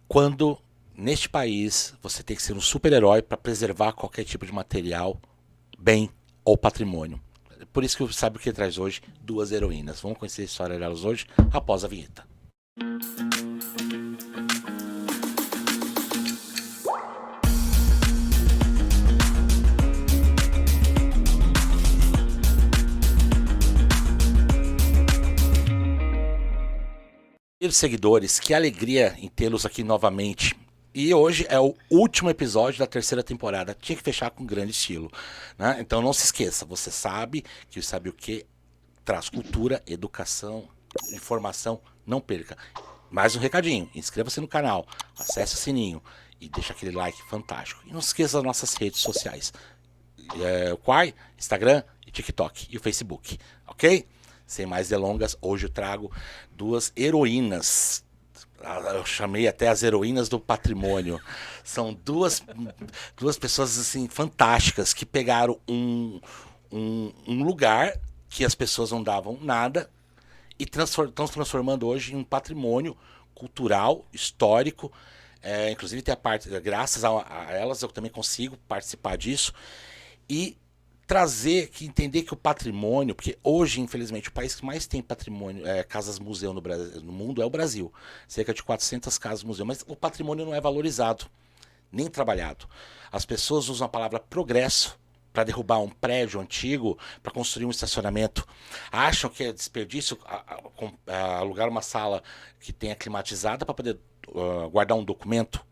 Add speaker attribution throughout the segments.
Speaker 1: quando neste país você tem que ser um super-herói para preservar qualquer tipo de material, bem ou patrimônio. Por isso que o Sabe o que traz hoje duas heroínas. Vamos conhecer a história delas hoje após a vinheta. Seguidores, que alegria em tê-los aqui novamente. E hoje é o último episódio da terceira temporada. Tinha que fechar com grande estilo, né? Então não se esqueça, você sabe que o Sabe o que traz cultura, educação, informação. Não perca. Mais um recadinho, inscreva-se no canal, acesse o sininho e deixa aquele like fantástico. E não se esqueça das nossas redes sociais. O Quai, Instagram e TikTok e o Facebook, ok? Sem mais delongas, hoje eu trago duas heroínas. Eu chamei até as heroínas do patrimônio. São duas pessoas assim fantásticas que pegaram um lugar que as pessoas não davam nada e estão transformando hoje em um patrimônio cultural, histórico. Inclusive tem a parte, graças a elas eu também consigo participar disso e trazer, entender que o patrimônio, porque hoje, infelizmente, o país que mais tem patrimônio, casas museu no mundo é o Brasil. Cerca de 400 casas museu, mas o patrimônio não é valorizado, nem trabalhado. As pessoas usam a palavra progresso para derrubar um prédio antigo, para construir um estacionamento. Acham que é desperdício alugar uma sala que tenha climatizada para poder guardar um documento.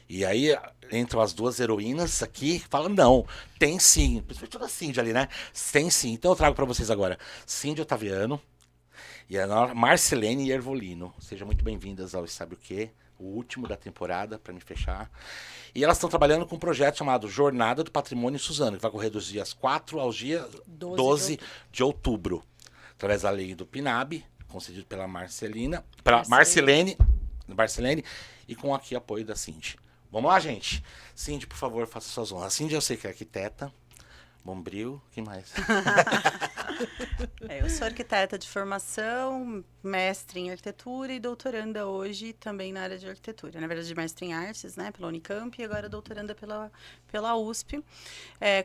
Speaker 1: E aí entram as duas heroínas aqui e falam, não, tem sim. Principalmente toda a Cindy ali, né? Tem sim. Então eu trago para vocês agora Cindy Otaviano e a Marcelene Ervolino. Sejam muito bem-vindas ao Sabe o Quê? O último da temporada, para me fechar. E elas estão trabalhando com um projeto chamado Jornada do Patrimônio em Suzano, que vai correr dos dias 4 ao dia 12 de outubro. Através da lei do PNAB, concedido pela Marcelene, e com aqui apoio da Cindy. Vamos lá, gente? Cindy, por favor, faça suas honras. A Cindy, eu sei que é arquiteta, bombril, que mais?
Speaker 2: Eu sou arquiteta de formação, mestre em arquitetura e doutoranda hoje também na área de arquitetura. Na verdade, mestre em artes, né, pela Unicamp e agora doutoranda pela USP.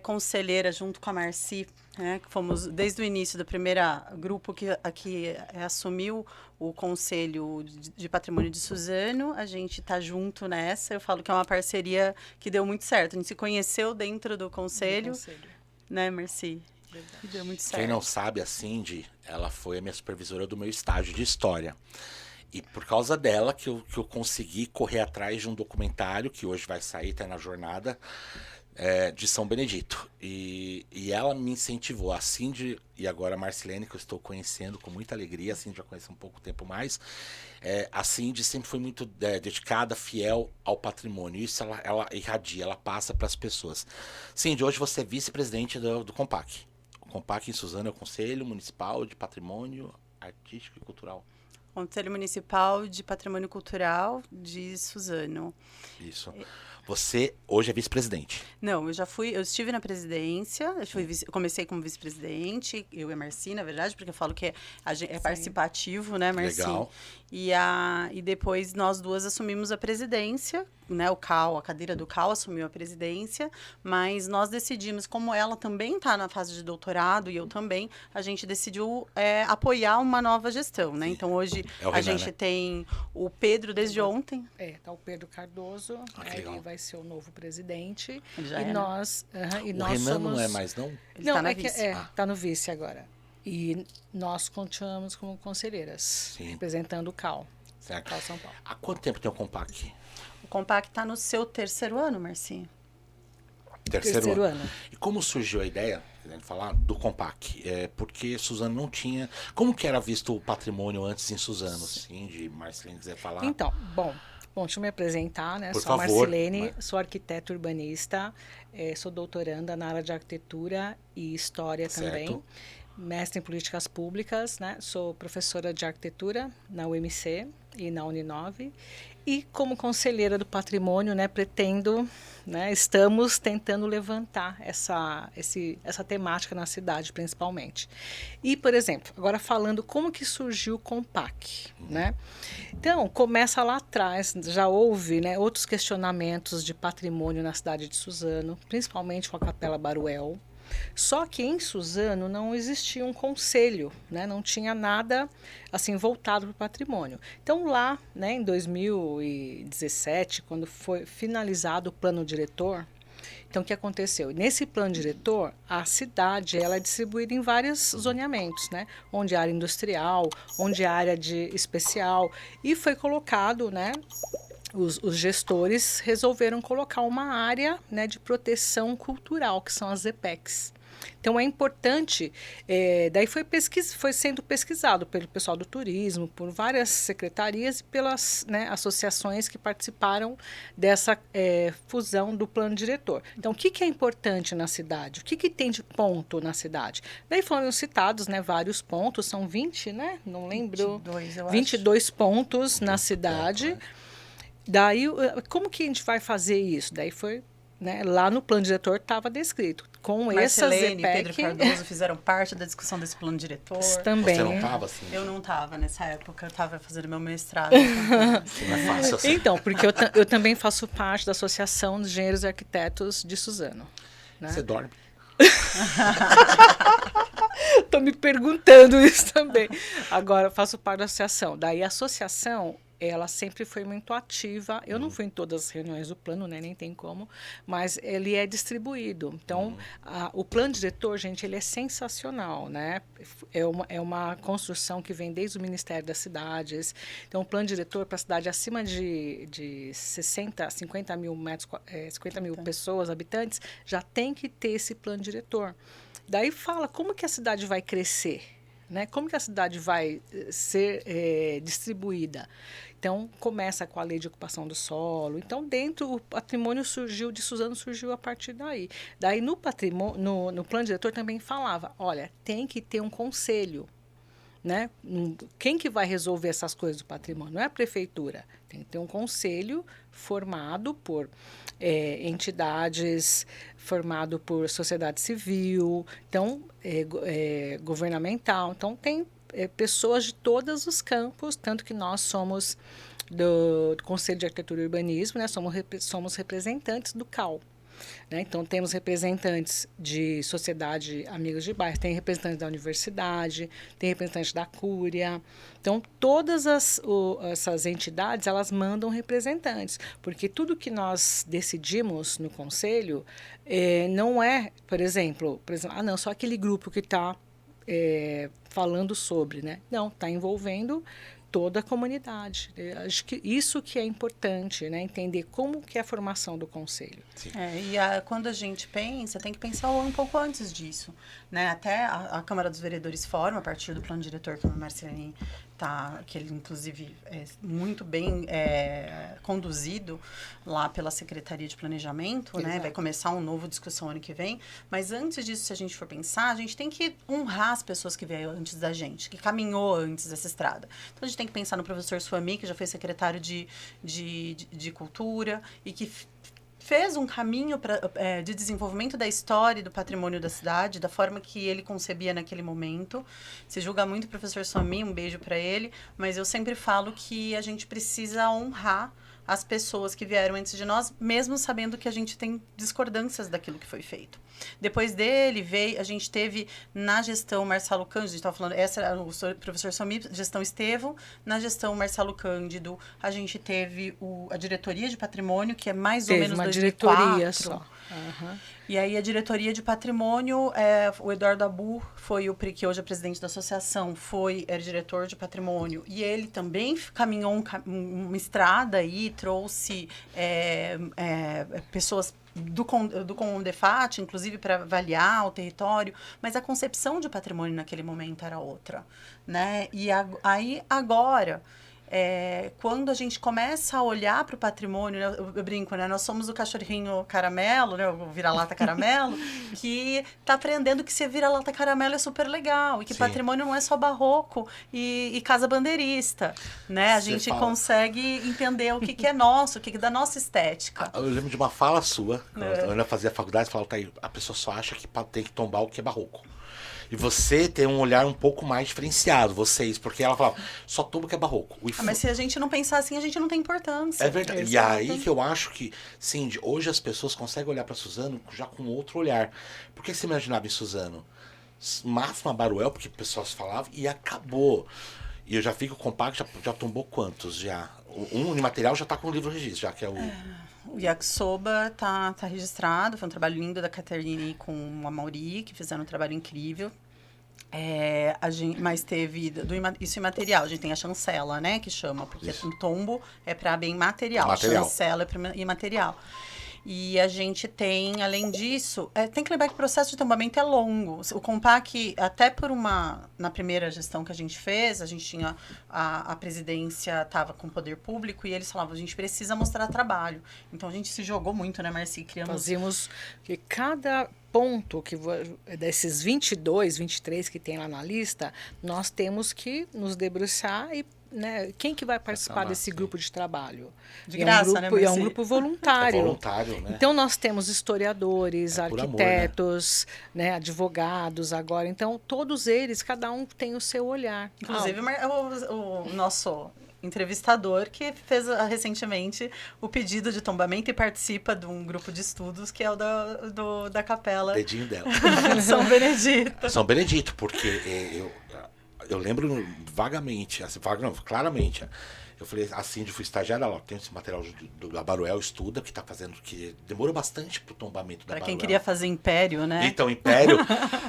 Speaker 2: Conselheira junto com a Marci, né, que fomos desde o início do primeiro grupo que assumiu o Conselho de Patrimônio de Suzano. A gente está junto nessa. Eu falo que é uma parceria que deu muito certo. A gente se conheceu dentro do conselho. Né, Marci? Que deu muito certo.
Speaker 1: Quem não sabe, a Cindy, ela foi a minha supervisora do meu estágio de história. E por causa dela que eu consegui correr atrás de um documentário que hoje vai sair, tá na jornada, de São Benedito. E ela me incentivou. A Cindy e agora a Marcelene, que eu estou conhecendo com muita alegria. A Cindy já conhece um pouco tempo mais. A Cindy sempre foi muito dedicada, fiel ao patrimônio. Isso ela irradia, ela passa para as pessoas. Cindy, hoje você é vice-presidente do Compac. O Compac em Suzano é o Conselho Municipal de Patrimônio Artístico e Cultural.
Speaker 2: Conselho Municipal de Patrimônio Cultural de Suzano.
Speaker 1: Isso. Você hoje é vice-presidente.
Speaker 2: Não, eu estive na presidência, comecei como vice-presidente, eu e a Marci, na verdade, porque eu falo que é participativo, né, Marci?
Speaker 1: Legal.
Speaker 2: E depois nós duas assumimos a presidência, né, a cadeira do Cal assumiu a presidência, mas nós decidimos, como ela também está na fase de doutorado e eu também, a gente decidiu apoiar uma nova gestão, né? Então hoje a gente tem o Pedro desde ontem.
Speaker 3: Tá o Pedro Cardoso, ele vai ser o novo presidente.
Speaker 2: Já
Speaker 3: e nós,
Speaker 1: o
Speaker 3: nós
Speaker 1: Renan
Speaker 3: somos...
Speaker 1: não é mais, não?
Speaker 2: Ele tá na vice.
Speaker 3: Tá no vice agora. E nós continuamos como conselheiras, representando o CAL.
Speaker 1: Certo.
Speaker 3: CAL São Paulo.
Speaker 1: Há quanto tempo tem o Compac?
Speaker 2: O Compac está no seu terceiro ano, Marci?
Speaker 1: Terceiro ano. E como surgiu a ideia, querendo falar, do Compac? Porque Suzano não tinha... Como que era visto o patrimônio antes em Suzano? Assim, de Marcelene quiser falar?
Speaker 3: Então, bom, deixa eu me apresentar, né?
Speaker 1: Por
Speaker 3: sou
Speaker 1: favor,
Speaker 3: Marcelene, sou arquiteta urbanista, sou doutoranda na área de arquitetura e história também. Mestre em políticas públicas, né? Sou professora de arquitetura na UMC e na Uninove. E como conselheira do patrimônio, né, pretendo né, estamos tentando levantar essa temática na cidade, principalmente. E, por exemplo, agora falando como que surgiu o Compac, né? Então, começa lá atrás, já houve, né, outros questionamentos de patrimônio na cidade de Suzano, principalmente com a Capela Baruel. Só que em Suzano não existia um conselho, né? Não tinha nada assim voltado para o patrimônio. Então lá, né, em 2017, quando foi finalizado o plano diretor, então o que aconteceu? Nesse plano diretor, a cidade ela é distribuída em vários zoneamentos, né? Onde é área industrial, onde é área de especial, e foi colocado, né? Os gestores resolveram colocar uma área, né, de proteção cultural, que são as EPECs. Então é importante, daí foi sendo pesquisado pelo pessoal do turismo, por várias secretarias e pelas, né, associações que participaram dessa fusão do plano diretor. Então o que é importante na cidade? O que tem de ponto na cidade? Daí foram citados, né, vários pontos, são 20, né? Não lembro.
Speaker 2: 22, eu
Speaker 3: 22
Speaker 2: acho.
Speaker 3: pontos na cidade. Daí, como que a gente vai fazer isso? Daí foi, né, lá no plano diretor estava descrito. Com
Speaker 2: Marcelene e
Speaker 3: essas
Speaker 2: Pedro Cardoso fizeram parte da discussão desse plano diretor.
Speaker 3: Também.
Speaker 1: Você não estava assim?
Speaker 2: Eu não estava nessa época, eu estava fazendo meu mestrado.
Speaker 1: Não é fácil assim.
Speaker 3: Então, porque eu também faço parte da Associação de Engenheiros e Arquitetos de Suzano. Né?
Speaker 1: Você dorme?
Speaker 3: Estou me perguntando isso também. Agora, eu faço parte da associação. Daí, a associação, ela sempre foi muito ativa. Eu não fui em todas as reuniões do plano, né? Nem tem como. Mas ele é distribuído. Então, o plano diretor, gente, ele é sensacional, né? É uma construção que vem desde o Ministério das Cidades. Então, o plano diretor para a cidade acima de 50 mil metros, 50 mil pessoas, habitantes, já tem que ter esse plano diretor. Daí fala como que a cidade vai crescer, né? Como que a cidade vai ser distribuída. Então, começa com a lei de ocupação do solo. Então, o patrimônio de Suzano surgiu a partir daí. Daí, no patrimônio, no plano diretor também falava, olha, tem que ter um conselho. Né? Quem que vai resolver essas coisas do patrimônio? Não é a prefeitura. Tem que ter um conselho formado por entidades, formado por sociedade civil, então, governamental. Então, tem pessoas de todos os campos, tanto que nós somos do Conselho de Arquitetura e Urbanismo, né? Somos representantes do CAL. Né? Então, temos representantes de sociedade amigos de bairro, tem representantes da universidade, tem representantes da Cúria. Então, todas essas entidades, elas mandam representantes, porque tudo que nós decidimos no conselho não é, por exemplo, não, só aquele grupo que está falando sobre, né? Não, está envolvendo toda a comunidade. Acho que isso que é importante, né? Entender como que é a formação do conselho.
Speaker 2: Quando a gente pensa, tem que pensar um pouco antes disso. Né? Até a Câmara dos Vereadores forma, a partir do plano diretor que a Marcelene que ele, inclusive, é muito bem conduzido lá pela Secretaria de Planejamento, né? Vai começar uma nova discussão ano que vem. Mas antes disso, se a gente for pensar, a gente tem que honrar as pessoas que vieram antes da gente, que caminhou antes dessa estrada. Então, a gente tem que pensar no professor Suami, que já foi secretário de Cultura e que fez um caminho de desenvolvimento da história e do patrimônio da cidade, da forma que ele concebia naquele momento. Se julga muito o professor Suami, um beijo para ele, mas eu sempre falo que a gente precisa honrar as pessoas que vieram antes de nós, mesmo sabendo que a gente tem discordâncias daquilo que foi feito. Depois dele, a gente teve na gestão Marcelo Cândido, a gente estava falando, essa era o professor Suami, gestão Estevão, na gestão Marcelo Cândido, a gente teve a diretoria de patrimônio, que é mais ou menos 2004.
Speaker 3: Diretoria só. Uhum.
Speaker 2: E aí a diretoria de patrimônio, o Eduardo Abu foi que hoje é presidente da associação, era diretor de patrimônio. E ele também caminhou uma estrada aí, trouxe pessoas do Condefat, inclusive para avaliar o território, mas a concepção de patrimônio naquele momento era outra, né? E aí agora quando a gente começa a olhar para o patrimônio, né, eu brinco, né? Nós somos o cachorrinho caramelo, né? O vira-lata caramelo, que está aprendendo que ser vira-lata caramelo é super legal, e que
Speaker 1: Sim.
Speaker 2: patrimônio não é só barroco e casa bandeirista, né? A gente consegue entender o que é nosso, o que é da nossa estética.
Speaker 1: Eu lembro de uma fala sua, quando eu ainda fazia faculdade, você falava, tá aí, a pessoa só acha que tem que tombar o que é barroco. E você tem um olhar um pouco mais diferenciado, vocês, porque ela falava, só tomba o que é barroco.
Speaker 2: Mas se a gente não pensar assim, a gente não tem importância.
Speaker 1: É verdade. E aí que eu acho que, Cindy, hoje as pessoas conseguem olhar pra Suzano já com outro olhar. Por que você imaginava em Suzano? Máxima Baruel, porque pessoas falavam, e acabou. E eu já vi que o compacto já tombou quantos já? Um material já tá com o livro registro, já que é o...
Speaker 2: O Yakisoba tá registrado, foi um trabalho lindo da Caterine com a Mauri, que fizeram um trabalho incrível. Mas teve isso imaterial, a gente tem a chancela, né, que chama, porque o tombo é para bem material, chancela é para imaterial. E a gente tem, além disso, tem que lembrar que o processo de tombamento é longo. O Compac, até na primeira gestão que a gente fez, a gente tinha, a presidência estava com o poder público e eles falavam, a gente precisa mostrar trabalho. Então a gente se jogou muito, né, Marci?
Speaker 3: Fazíamos que cada ponto desses 22, 23 que tem lá na lista, nós temos que nos debruçar e, né, quem que vai participar desse grupo de trabalho?
Speaker 2: De graça, né, Marci?
Speaker 3: É um grupo voluntário.
Speaker 1: É voluntário, né?
Speaker 3: Então, nós temos historiadores, arquitetos, amor, né, advogados agora. Então, todos eles, cada um tem o seu olhar.
Speaker 2: Inclusive, o nosso entrevistador que fez recentemente o pedido de tombamento e participa de um grupo de estudos que é o da capela.
Speaker 1: Dedinho dela.
Speaker 2: São Benedito.
Speaker 1: São Benedito, porque eu lembro vagamente, assim, claramente. Eu falei, assim, fui estagiário, ela tem esse material do Baruel, estuda, que tá fazendo, que demorou bastante pro tombamento da Baruel.
Speaker 2: Pra quem queria fazer Império, né?
Speaker 1: Então, Império,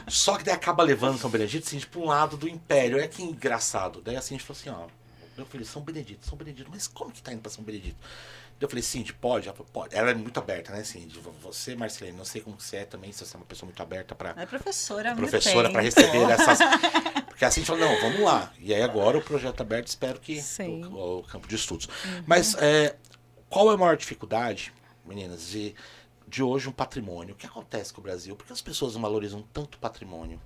Speaker 1: só que daí acaba levando São Benedito, assim, pra um lado do Império. É que engraçado. Daí assim, a gente falou assim, ó, eu falei, São Benedito, mas como que tá indo pra São Benedito? Eu falei, Cindy, pode? Ela falou, pode. Ela é muito aberta, né, Cindy? Você, Marcelene, não sei como você é também, se você é uma pessoa muito aberta pra...
Speaker 2: É professora
Speaker 1: pra receber essas... Porque assim a gente falou, não, vamos lá. E aí agora o projeto aberto, espero que... O campo de estudos. Uhum. Mas qual é a maior dificuldade, meninas, de hoje um patrimônio? O que acontece com o Brasil? Por que as pessoas não valorizam tanto o patrimônio?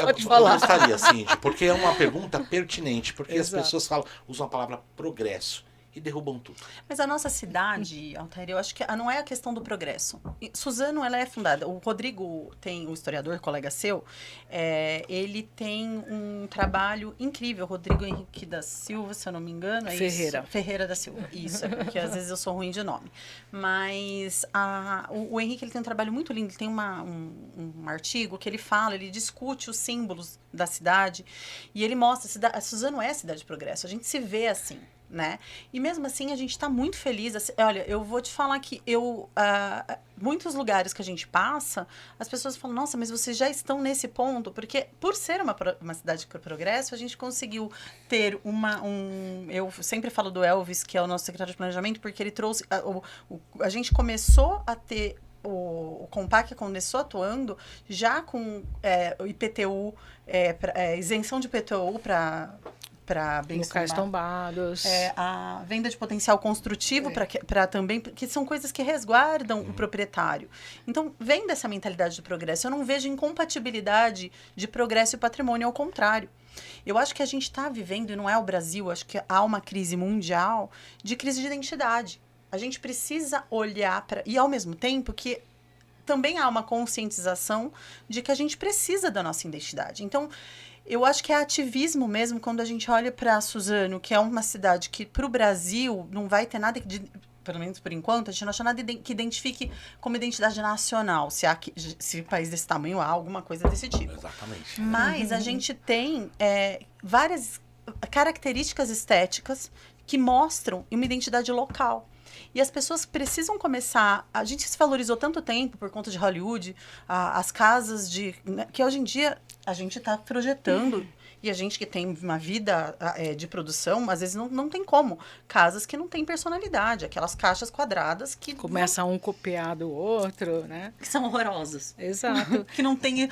Speaker 3: Pode falar.
Speaker 1: Eu gostaria, Cindy, porque é uma pergunta pertinente, porque
Speaker 3: Exato.
Speaker 1: as pessoas usam a palavra progresso e derrubam tudo.
Speaker 2: Mas a nossa cidade, Altair, eu acho que não é a questão do progresso. Suzano, ela é fundada. O Rodrigo o historiador, colega seu, ele tem um trabalho incrível. Rodrigo Henrique da Silva, se eu não me engano. Ferreira da Silva. Isso, porque às vezes eu sou ruim de nome. Mas o Henrique, ele tem um trabalho muito lindo. Ele tem um artigo que ele discute os símbolos da cidade e ele mostra, a Suzano é a cidade de progresso. A gente se vê assim, né? E mesmo assim a gente está muito feliz. Olha, eu vou te falar que muitos lugares que a gente passa, as pessoas falam, nossa, mas vocês já estão nesse ponto, porque por ser uma cidade de progresso, a gente conseguiu ter eu sempre falo do Elvis, que é o nosso secretário de planejamento, porque ele trouxe, a gente começou a ter o Compac começou atuando já com o IPTU, isenção de IPTU para bens
Speaker 3: locais tombados,
Speaker 2: a venda de potencial construtivo para também, que são coisas que resguardam o proprietário. Então, vem dessa mentalidade de progresso. Eu não vejo incompatibilidade de progresso e patrimônio, ao contrário. Eu acho que a gente está vivendo, e não é o Brasil, acho que há uma crise mundial de crise de identidade. A gente precisa olhar para... E, ao mesmo tempo, que também há uma conscientização de que a gente precisa da nossa identidade. Então, eu acho que é ativismo mesmo quando a gente olha para Suzano, que é uma cidade que, para o Brasil, não vai ter nada pelo menos por enquanto, a gente não acha nada que identifique como identidade nacional, se país desse tamanho há alguma coisa desse tipo.
Speaker 1: Exatamente.
Speaker 2: Mas a gente tem várias características estéticas que mostram uma identidade local. E as pessoas precisam começar... A gente se valorizou tanto tempo por conta de Hollywood, as casas que hoje em dia a gente está projetando E a gente que tem uma vida de produção, às vezes não tem como. Casas que não têm personalidade, aquelas caixas quadradas que...
Speaker 3: Começa um copiar do outro, né?
Speaker 2: Que são horrorosos.
Speaker 3: Exato.
Speaker 2: Que não tem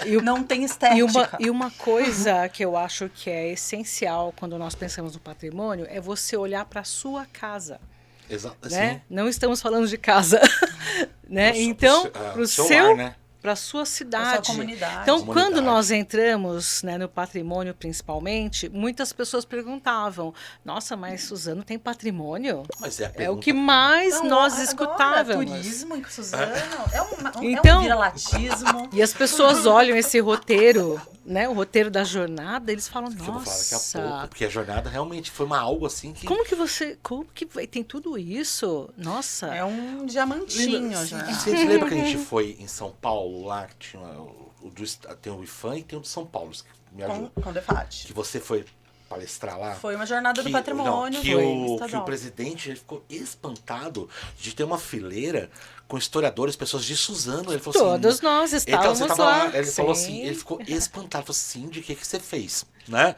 Speaker 2: estética.
Speaker 3: E uma coisa que eu acho que é essencial quando nós pensamos no patrimônio é você olhar para a sua casa.
Speaker 1: Exato,
Speaker 3: Né?
Speaker 1: assim,
Speaker 3: Não estamos falando de casa. Né? Então, para o seu...
Speaker 1: lar, né?
Speaker 3: Para a sua cidade.
Speaker 2: Pra sua comunidade.
Speaker 3: Então,
Speaker 1: Comunidade.
Speaker 3: quando nós entramos, né, no patrimônio, principalmente, muitas pessoas perguntavam: nossa, mas Suzano tem patrimônio?
Speaker 1: Mas é a
Speaker 3: É o
Speaker 1: pergunta.
Speaker 3: que mais
Speaker 2: Então,
Speaker 3: nós
Speaker 2: agora,
Speaker 3: escutávamos.
Speaker 2: turismo em Suzano é um
Speaker 3: Então-
Speaker 2: viralatismo.
Speaker 3: E as pessoas olham esse roteiro, né, o roteiro da jornada, eles falam:
Speaker 1: Que eu vou falar daqui a pouco,
Speaker 3: nossa,
Speaker 1: porque a jornada realmente foi algo assim que...
Speaker 3: como que tem tudo isso? Nossa.
Speaker 2: É um diamantinho, já.
Speaker 1: Vocês lembram que a gente foi em São Paulo, lá, que tinha tem o IFAM e tem o de São Paulo, que me ajuda.
Speaker 2: Com Defat.
Speaker 1: Que você foi palestrar lá?
Speaker 2: Foi uma jornada do
Speaker 1: Que-
Speaker 2: patrimônio.
Speaker 1: não, que,
Speaker 2: foi
Speaker 1: o
Speaker 2: estadual.
Speaker 1: presidente ele ficou espantado de ter uma fileira com historiadores, pessoas de Suzano. Ele falou
Speaker 3: Todos
Speaker 1: assim,
Speaker 3: nós estávamos
Speaker 1: você tava
Speaker 3: lá.
Speaker 1: Ele falou
Speaker 3: Sim.
Speaker 1: assim, ele ficou espantado. Falou assim, de que você fez, né?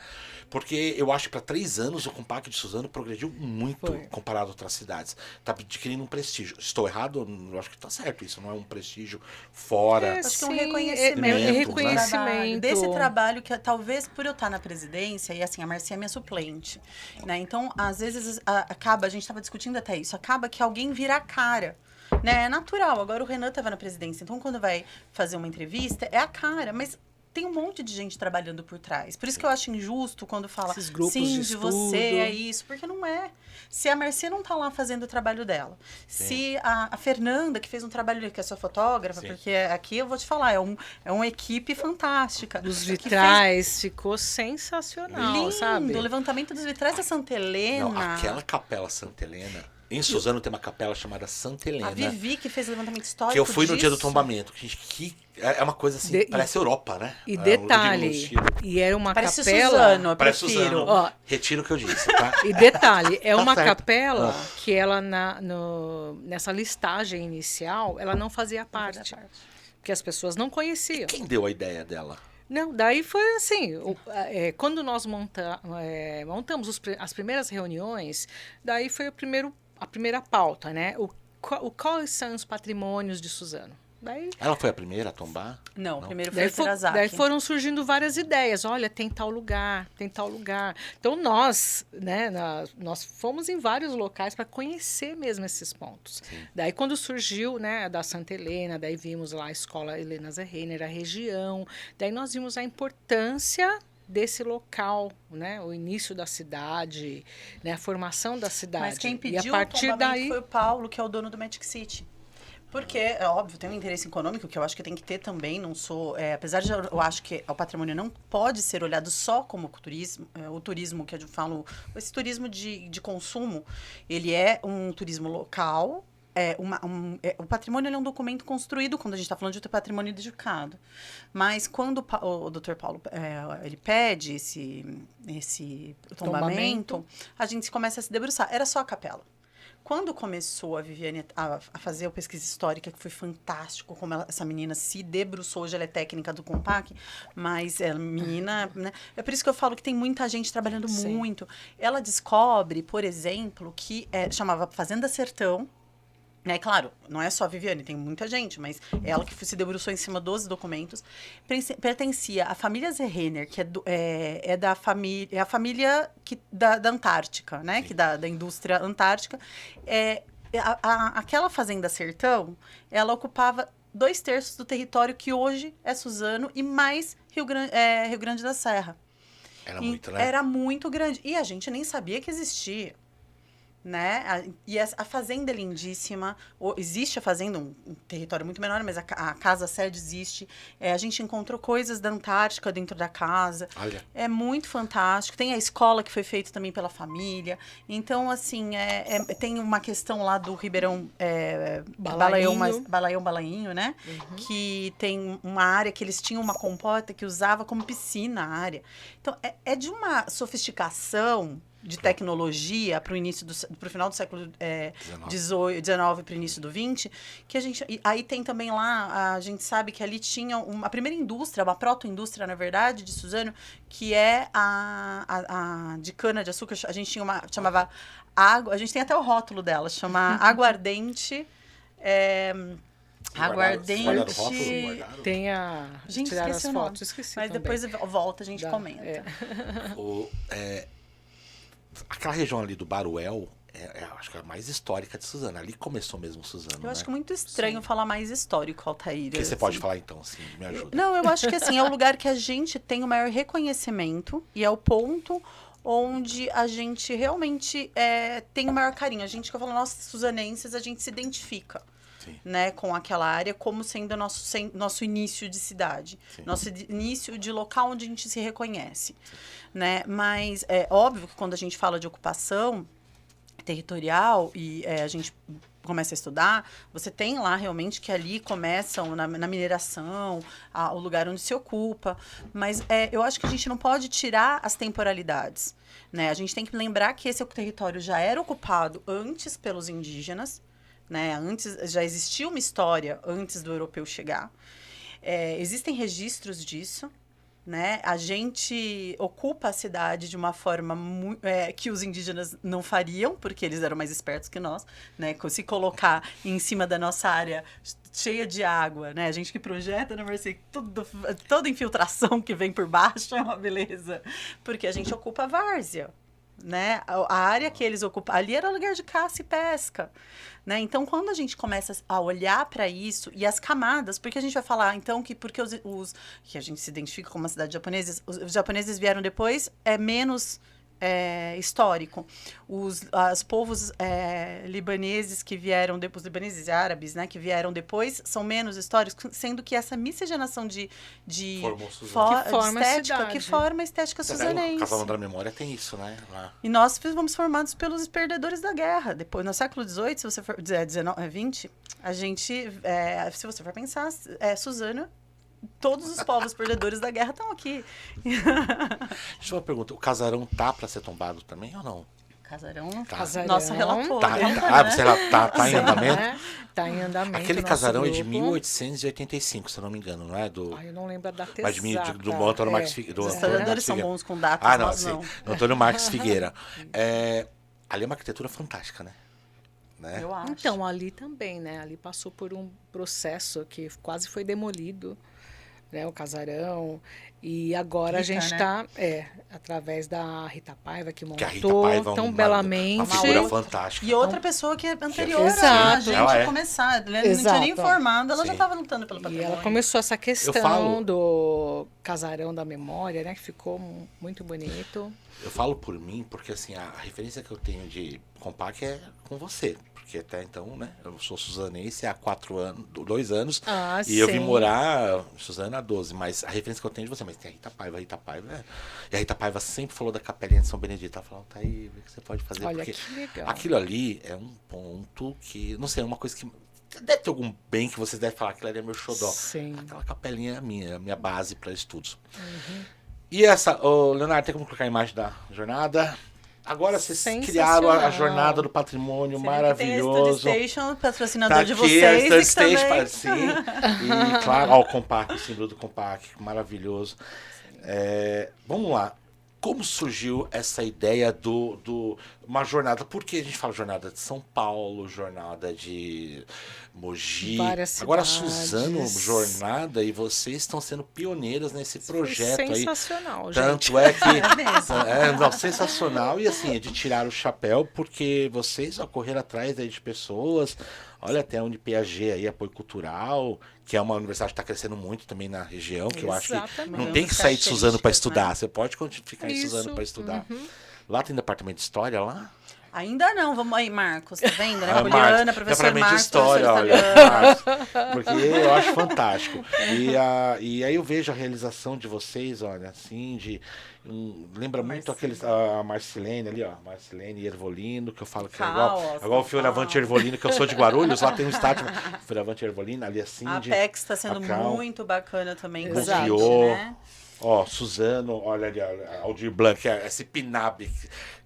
Speaker 1: Porque eu acho que para 3 anos o Compaq de Suzano progrediu muito
Speaker 3: Foi.
Speaker 1: comparado a outras cidades. Está adquirindo um prestígio. Estou errado? Eu acho que está certo. Isso não é um prestígio fora.
Speaker 2: Acho que é um
Speaker 3: Sim,
Speaker 2: reconhecimento.
Speaker 1: né?
Speaker 3: reconhecimento.
Speaker 2: Desse trabalho que talvez por eu estar na presidência, e assim, a Marcia é minha suplente, né? Então, às vezes, acaba, a gente estava discutindo até isso, acaba que alguém vira a cara. Né? É natural. Agora o Renan estava na presidência, então quando vai fazer uma entrevista, é a cara, mas tem um monte de gente trabalhando por trás. Por isso que eu acho injusto quando fala,
Speaker 3: Esses grupos
Speaker 2: sim,
Speaker 3: de
Speaker 2: de você
Speaker 3: estudo.
Speaker 2: é isso, porque não é. Se a Mercê não tá lá fazendo o trabalho dela, se a Fernanda, que fez um trabalho, que é sua fotógrafa,
Speaker 1: Sim.
Speaker 2: porque aqui eu vou te falar, é uma equipe fantástica.
Speaker 3: Os
Speaker 2: que fez
Speaker 3: vitrais ficou sensacional,
Speaker 2: lindo,
Speaker 3: sabe?
Speaker 2: o levantamento dos vitrais da Santa Helena.
Speaker 1: Não, aquela capela Santa Helena. Em Suzano tem uma capela chamada Santa Helena.
Speaker 2: A Vivi, que fez o levantamento histórico
Speaker 1: Que eu fui no dia do
Speaker 2: disso.
Speaker 1: tombamento. Que é uma coisa assim, parece Europa, né?
Speaker 3: E
Speaker 1: É,
Speaker 3: detalhe,
Speaker 1: eu digo no estilo.
Speaker 3: e era uma
Speaker 2: Parece
Speaker 3: capela...
Speaker 2: Suzano, eu
Speaker 1: Parece
Speaker 2: prefiro.
Speaker 1: Suzano.
Speaker 3: Ó.
Speaker 1: Retiro o que eu disse, tá?
Speaker 3: E detalhe, é
Speaker 1: Tá
Speaker 3: uma
Speaker 1: certo.
Speaker 3: capela
Speaker 1: Ah.
Speaker 3: que ela, nessa listagem inicial, ela não fazia parte. Porque as pessoas não conheciam.
Speaker 1: Quem deu a ideia dela?
Speaker 3: Não, daí foi assim, quando nós montamos as primeiras reuniões, daí foi a primeira pauta, né? Quais são os patrimônios de Suzano? Daí,
Speaker 1: Ela foi a primeira a tombar?
Speaker 2: Não, primeiro foi
Speaker 3: daí,
Speaker 2: o Terazaki.
Speaker 3: daí foram surgindo várias ideias. Olha, tem tal lugar, tem tal lugar. Então nós, né, nós fomos em vários locais para conhecer mesmo esses pontos.
Speaker 1: Sim.
Speaker 3: Daí quando surgiu, né, da Santa Helena, daí vimos lá a escola Helena Zerreiner, a região. Daí nós vimos a importância desse local, né, o início da cidade, né, a formação da cidade.
Speaker 2: Mas quem
Speaker 3: e
Speaker 2: pediu
Speaker 3: a partir
Speaker 2: o tombamento
Speaker 3: daí
Speaker 2: foi o Paulo, que é o dono do Magic City. Porque, é óbvio, tem um interesse econômico, que eu acho que tem que ter também, não sou... apesar de eu acho que o patrimônio não pode ser olhado só como o turismo que eu falo, esse turismo de consumo, ele é um turismo local, o patrimônio ele é um documento construído quando a gente está falando de patrimônio edificado. Mas quando o Dr. Paulo ele pede esse tombamento, a gente começa a se debruçar. Era só a capela. Quando começou a Viviane a fazer a pesquisa histórica, que foi fantástico, como essa menina se debruçou, hoje ela é técnica do Compaq, mas ela menina, né? É por isso que eu falo que tem muita gente trabalhando
Speaker 3: Sim.
Speaker 2: muito. Ela descobre, por exemplo, que chamava Fazenda Sertão, né? Claro, não é só a Viviane, tem muita gente, mas ela que se debruçou em cima dos documentos, pertencia à família Zerreiner, que é da família, é a família da Antártica, né? Que da indústria antártica. Aquela Fazenda Sertão, ela ocupava 2/3 do território que hoje é Suzano e mais Rio Grande da Serra.
Speaker 1: Era muito, né?
Speaker 2: Era muito grande. E a gente nem sabia que existia. Né? E a fazenda é lindíssima. Existe a fazenda, um território muito menor, mas a casa-sede existe. A gente encontrou coisas da Antártica dentro da casa.
Speaker 1: Olha.
Speaker 2: É muito fantástico. Tem a escola que foi feita também pela família. Então, assim, tem uma questão lá do Ribeirão Balainho, né?
Speaker 3: Uhum.
Speaker 2: Que tem uma área que eles tinham uma compota que usava como piscina a área. Então, é de uma sofisticação de tecnologia para o final do século XIX para o início do XX, que a gente... Aí tem também lá, a gente sabe que ali tinha a primeira indústria, uma proto-indústria, na verdade, de Suzano, que é a de cana-de-açúcar. A gente tinha chamava água... A gente tem até o rótulo dela, chama aguardente... Aguardente...
Speaker 3: Tem a...
Speaker 2: Gente,
Speaker 3: tirar
Speaker 2: esqueci
Speaker 3: as
Speaker 2: o nome.
Speaker 3: fotos, esqueci
Speaker 2: Mas
Speaker 3: também.
Speaker 2: depois volta, a gente comenta.
Speaker 1: Aquela região ali do Baruel, acho que é a mais histórica de Suzano. Ali começou mesmo Suzano,
Speaker 2: Eu acho que é muito estranho falar mais histórico, Altair.
Speaker 1: O que você pode falar então, assim, me ajuda?
Speaker 2: Não, eu acho que assim, é o lugar que a gente tem o maior reconhecimento e é o ponto onde a gente realmente tem o maior carinho. A gente, que eu falo, nós suzanenses, a gente se identifica. Né, com aquela área como sendo nosso início de cidade. Sim. Nosso início de local onde a gente se reconhece. Né? Mas é óbvio que quando a gente fala de ocupação territorial e a gente começa a estudar, você tem lá realmente que ali começam na mineração, o lugar onde se ocupa. Mas eu acho que a gente não pode tirar as temporalidades. Né? A gente tem que lembrar que esse território já era ocupado antes pelos indígenas. Né? Antes, já existia uma história antes do europeu chegar. Existem registros disso. Né? A gente ocupa a cidade de uma forma que os indígenas não fariam, porque eles eram mais espertos que nós. Né? Se colocar em cima da nossa área cheia de água, né? A gente que projeta na Mercê, toda infiltração que vem por baixo é uma beleza. Porque a gente ocupa a várzea. Né? A área que eles ocupam ali era lugar de caça e pesca. Né? Então, quando a gente começa a olhar para isso e as camadas, porque a gente vai falar, então, que porque que a gente se identifica como uma cidade japonesa, os japoneses vieram depois, menos histórico. Os povos libaneses que vieram depois, os libaneses e árabes, né, que vieram depois, são menos históricos, sendo que essa miscigenação de estética que forma a estética suzanense.
Speaker 1: O Casal da Memória tem isso, né? Lá.
Speaker 2: E nós fomos formados pelos perdedores da guerra. Depois, no século XVIII, se você for 20, a gente, se você for pensar, Suzano, todos os povos perdedores da guerra estão aqui.
Speaker 1: Deixa eu uma pergunta, o casarão tá para ser tombado também ou não?
Speaker 2: Casarão,
Speaker 3: nossa
Speaker 2: relatora.
Speaker 1: Você tá em andamento?
Speaker 3: Tá em andamento.
Speaker 1: Aquele casarão é de 1885, se eu não me engano, não é?
Speaker 3: Eu não lembro da data
Speaker 1: exata. Do Antônio Marques Figueira.
Speaker 2: Os historiadores são bons com datas, nós não.
Speaker 1: Do Antônio Marques Figueira. Ali é uma arquitetura fantástica, né?
Speaker 2: Eu acho.
Speaker 3: Então, ali também, né? Ali passou por um processo que quase foi demolido. Né, o casarão, e agora a gente está, através da Rita Paiva, que montou tão belamente.
Speaker 1: Uma figura fantástica.
Speaker 2: E outra pessoa que é anterior a gente a começar. Ela não tinha nem formado, ela já estava lutando pelo patrimônio.
Speaker 3: E ela começou essa questão do casarão da memória, né, que ficou muito bonito.
Speaker 1: Eu falo por mim, porque assim, a referência que eu tenho de Compaq é com você. Porque até então, né, eu sou suzanense há 2 anos, e eu vim morar em Suzano há 12, mas a referência que eu tenho de você, mas tem a Rita Paiva, e a Rita Paiva sempre falou da Capelinha de São Benedito, ela falou, tá aí, o que você pode fazer?
Speaker 3: Olha,
Speaker 1: porque
Speaker 3: que legal.
Speaker 1: Aquilo ali é um ponto que, não sei, é uma coisa que deve ter algum bem que vocês devem falar, aquilo ali é meu xodó.
Speaker 3: Sim.
Speaker 1: Aquela capelinha é a minha base para estudos. E essa, Leonardo, tem como colocar a imagem da jornada? Agora vocês criaram a jornada do patrimônio maravilhoso.
Speaker 2: Tem a Study Station, patrocinador de
Speaker 1: vocês.
Speaker 2: A Study
Speaker 1: Station, sim. E claro, o Compaq, o símbolo do Compaq, maravilhoso. Vamos lá. Como surgiu essa ideia uma jornada? Por que a gente fala jornada de São Paulo, jornada de Mogi?
Speaker 3: Várias
Speaker 1: Agora
Speaker 3: cidades.
Speaker 1: Suzano, jornada, e vocês estão sendo pioneiras nesse projeto aí.
Speaker 3: Sensacional, gente.
Speaker 1: Tanto é que sensacional, e assim, é de tirar o chapéu, porque vocês correram atrás aí de pessoas. Olha, até onde PAG aí, apoio cultural, que é uma universidade que está crescendo muito também na região, que eu acho que não tem que sair de Suzano para estudar. Você pode ficar em Suzano para estudar. Lá tem departamento de história lá?
Speaker 2: Ainda não, vamos aí, Marcos, tá vendo? Né? Poliana, professor
Speaker 1: departamento
Speaker 2: Marcos,
Speaker 1: de história, olha, Marcos, porque eu acho fantástico. E aí eu vejo a realização de vocês, olha, assim, lembra muito a Marcilene ali, ó, Marcilene Ervolino, que eu falo que é igual o Fioravante Ervolino, que eu sou de Guarulhos, lá tem um estádio, Fioravante Ervolino, ali assim.
Speaker 2: A Apex está sendo muito bacana também.
Speaker 3: Exato.
Speaker 2: Né?
Speaker 1: Ó, Suzano, olha ali, ó, Aldir Blanc, esse Pinab.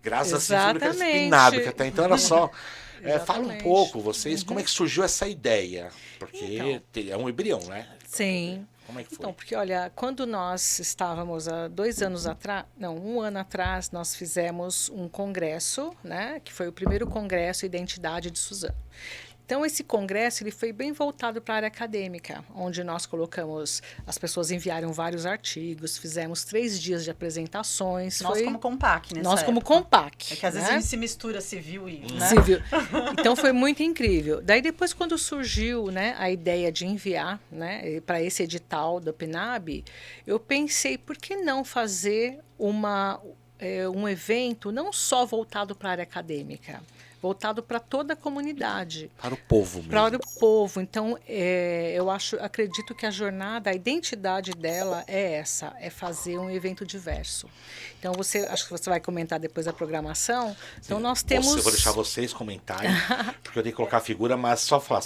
Speaker 1: Graças a Deus, esse
Speaker 3: Exatamente.
Speaker 1: Pinab, que até então era só. Fala um
Speaker 3: Exatamente.
Speaker 1: pouco, vocês, como é que surgiu essa ideia? Porque
Speaker 3: Então.
Speaker 1: é um embrião, né?
Speaker 3: Sim.
Speaker 1: Como é que foi?
Speaker 3: Então, porque olha, quando nós estávamos há 2 anos atrás, não, 1 ano atrás, nós fizemos um congresso, né, que foi o primeiro congresso Identidade de Suzano. Então, esse congresso ele foi bem voltado para a área acadêmica, onde nós colocamos, as pessoas enviaram vários artigos, fizemos 3 dias de apresentações.
Speaker 2: Nós como Compac, nessa
Speaker 3: Nós como
Speaker 2: época.
Speaker 3: Compac.
Speaker 2: É que às vezes
Speaker 3: né?
Speaker 2: a gente se mistura civil e... Né?
Speaker 3: Civil. Então foi muito incrível. Daí depois quando surgiu, né, a ideia de enviar, né, para esse edital da PNAB, eu pensei por que não fazer um evento não só voltado para a área acadêmica, voltado para toda a comunidade.
Speaker 1: Para o povo mesmo.
Speaker 3: Para o povo. Então, acredito que a jornada, a identidade dela é essa, é fazer um evento diverso. Então, acho que você vai comentar depois a programação. Então, nós temos...
Speaker 1: Eu vou deixar vocês comentarem, porque eu tenho que colocar a figura, mas só falar,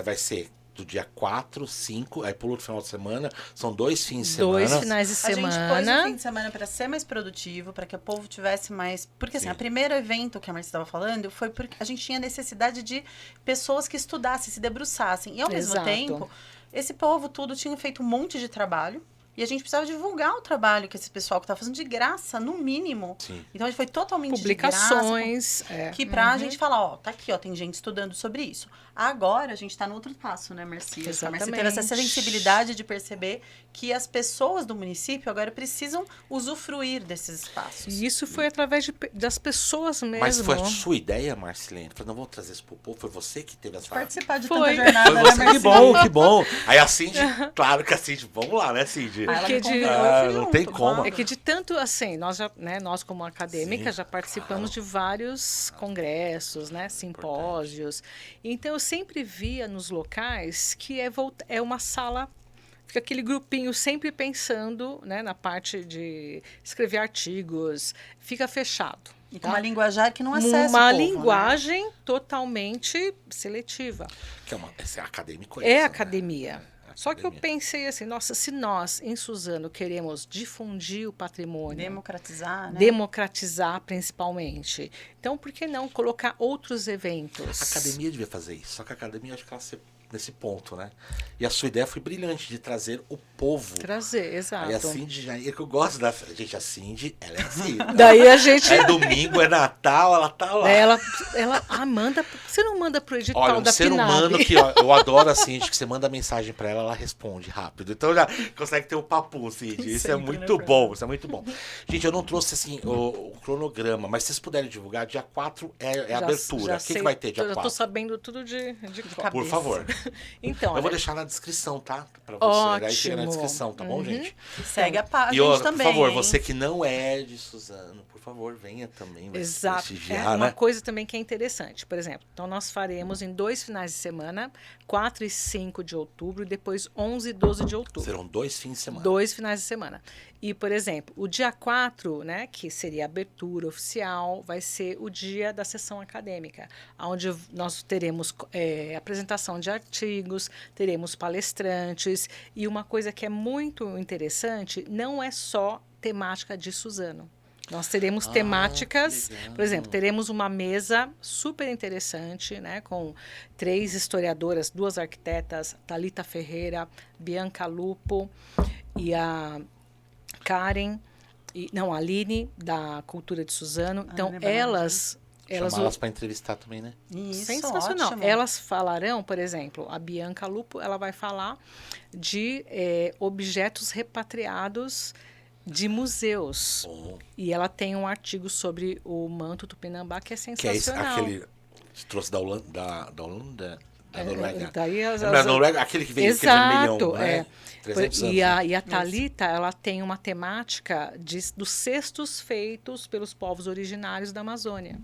Speaker 1: vai ser do dia 4, 5, aí pula o final de semana, são 2 fins de semana.
Speaker 3: 2 finais de
Speaker 2: A gente pôs
Speaker 3: semana.
Speaker 2: o fim de semana para ser mais produtivo, para que o povo tivesse mais... Porque assim, o primeiro evento que a Marcia estava falando foi porque a gente tinha necessidade de pessoas que estudassem, se debruçassem. E ao mesmo
Speaker 3: Exato.
Speaker 2: tempo, esse povo tudo tinha feito um monte de trabalho. E a gente precisava divulgar o trabalho que esse pessoal que está fazendo de graça, no mínimo.
Speaker 1: Sim.
Speaker 2: Então, a gente foi totalmente
Speaker 3: Publicações.
Speaker 2: de graça. Que pra gente falar, ó, tá aqui, ó, tem gente estudando sobre isso. Agora, a gente tá no outro passo, né, Marcia? A Marcia teve essa sensibilidade de perceber que as pessoas do município agora precisam usufruir desses espaços.
Speaker 3: E isso foi através das pessoas mesmo.
Speaker 1: Mas foi a sua ideia, Marcilene? Falei, não vou trazer isso pro povo, foi você que teve essa...
Speaker 2: Participar de
Speaker 3: Foi.
Speaker 2: tanta jornada,
Speaker 1: Foi
Speaker 2: né,
Speaker 1: você,
Speaker 2: Marcia?
Speaker 1: que bom, que bom. Aí a Cindy, claro que a Cindy, vamos lá, né, Cindy?
Speaker 2: Aí ela
Speaker 3: Porque
Speaker 2: me convidou,
Speaker 3: de-
Speaker 2: eu fui
Speaker 1: não
Speaker 2: junto,
Speaker 1: tem como.
Speaker 2: claro.
Speaker 3: É que de tanto assim, nós como acadêmica
Speaker 1: Sim,
Speaker 3: já participamos de vários congressos, né, simpósios. Então eu sempre via nos locais que é uma sala, fica aquele grupinho sempre pensando, né, na parte de escrever artigos, fica fechado.
Speaker 2: E com uma linguajar que não acessa
Speaker 3: Uma
Speaker 2: o povo,
Speaker 3: linguagem totalmente seletiva.
Speaker 1: Que esse é acadêmico.
Speaker 3: É
Speaker 1: isso, né?
Speaker 3: academia. Só que eu
Speaker 1: Academia.
Speaker 3: pensei assim, nossa, se nós, em Suzano, queremos difundir o
Speaker 2: né?
Speaker 3: patrimônio,
Speaker 2: Democratizar, né?
Speaker 3: democratizar principalmente, então por que não colocar outros eventos?
Speaker 1: A academia devia fazer isso, só que a academia acho que ela se nesse ponto, né? E a sua ideia foi brilhante de trazer o povo.
Speaker 3: Trazer, exato.
Speaker 1: Aí a Cindy já. É que eu gosto da. Gente, a Cindy, ela é assim.
Speaker 3: Daí a gente.
Speaker 1: É domingo, é Natal, ela tá lá.
Speaker 3: Ela manda. Você não manda pro edital
Speaker 1: Olha, um
Speaker 3: da
Speaker 1: ser
Speaker 3: PNAB?
Speaker 1: humano que, ó, eu adoro a Cindy, que você manda mensagem pra ela, ela responde rápido. Então já consegue ter o papo, Cindy. Isso é
Speaker 2: Sempre,
Speaker 1: muito
Speaker 2: né,
Speaker 1: bom, isso é muito bom. Gente, eu não trouxe assim o cronograma, mas se vocês puderem divulgar, dia 4 é a abertura. O que vai ter dia
Speaker 3: Eu já tô
Speaker 1: 4?
Speaker 3: sabendo tudo de cor.
Speaker 1: Por favor.
Speaker 3: Então,
Speaker 1: Eu vou
Speaker 3: olha,
Speaker 1: deixar na descrição, tá? Pra você. Aí chega na
Speaker 3: Ótimo.
Speaker 1: descrição, tá bom, gente?
Speaker 2: Segue a
Speaker 1: E
Speaker 2: gente
Speaker 1: outra,
Speaker 2: também.
Speaker 1: por favor,
Speaker 2: hein?
Speaker 1: você que não é de Suzano, por favor, venha também. Vai
Speaker 3: exato.
Speaker 1: prestigiar,
Speaker 3: É uma
Speaker 1: né?
Speaker 3: coisa também que é interessante. Por exemplo, então nós faremos em 2 finais de semana, 4 e 5 de outubro, e depois 11 e 12 de outubro.
Speaker 1: Serão 2 fins de semana.
Speaker 3: 2 finais de semana. E, por exemplo, o dia 4, né, que seria a abertura oficial, vai ser o dia da sessão acadêmica, onde nós teremos apresentação de artigos, teremos palestrantes, e uma coisa que é muito interessante, não é só temática de Suzano. Nós teremos temáticas,
Speaker 1: que legal.
Speaker 3: por exemplo, teremos uma mesa super interessante, né, com 3 historiadoras, 2 arquitetas, Thalita Ferreira, Bianca Lupo e a Karen, a Aline, da Cultura de Suzano. Então,
Speaker 2: Aline Bernardi.
Speaker 3: elas
Speaker 1: Chamá-las para entrevistar também, né?
Speaker 2: Isso,
Speaker 3: sensacional.
Speaker 2: ótimo.
Speaker 3: Elas falarão, por exemplo, a Bianca Lupo, ela vai falar de objetos repatriados de museus.
Speaker 1: Bom,
Speaker 3: E ela tem um artigo sobre o manto tupinambá que é
Speaker 1: que é
Speaker 3: sensacional.
Speaker 1: aquele que trouxe da Holanda, da Noruega.
Speaker 3: Daí
Speaker 1: Da Noruega, aquele que veio,
Speaker 3: Exato,
Speaker 1: aquele vermelhão, né? 300 anos.
Speaker 3: E
Speaker 1: né?
Speaker 3: a Thalita, ela tem uma temática dos cestos feitos pelos povos originários da Amazônia.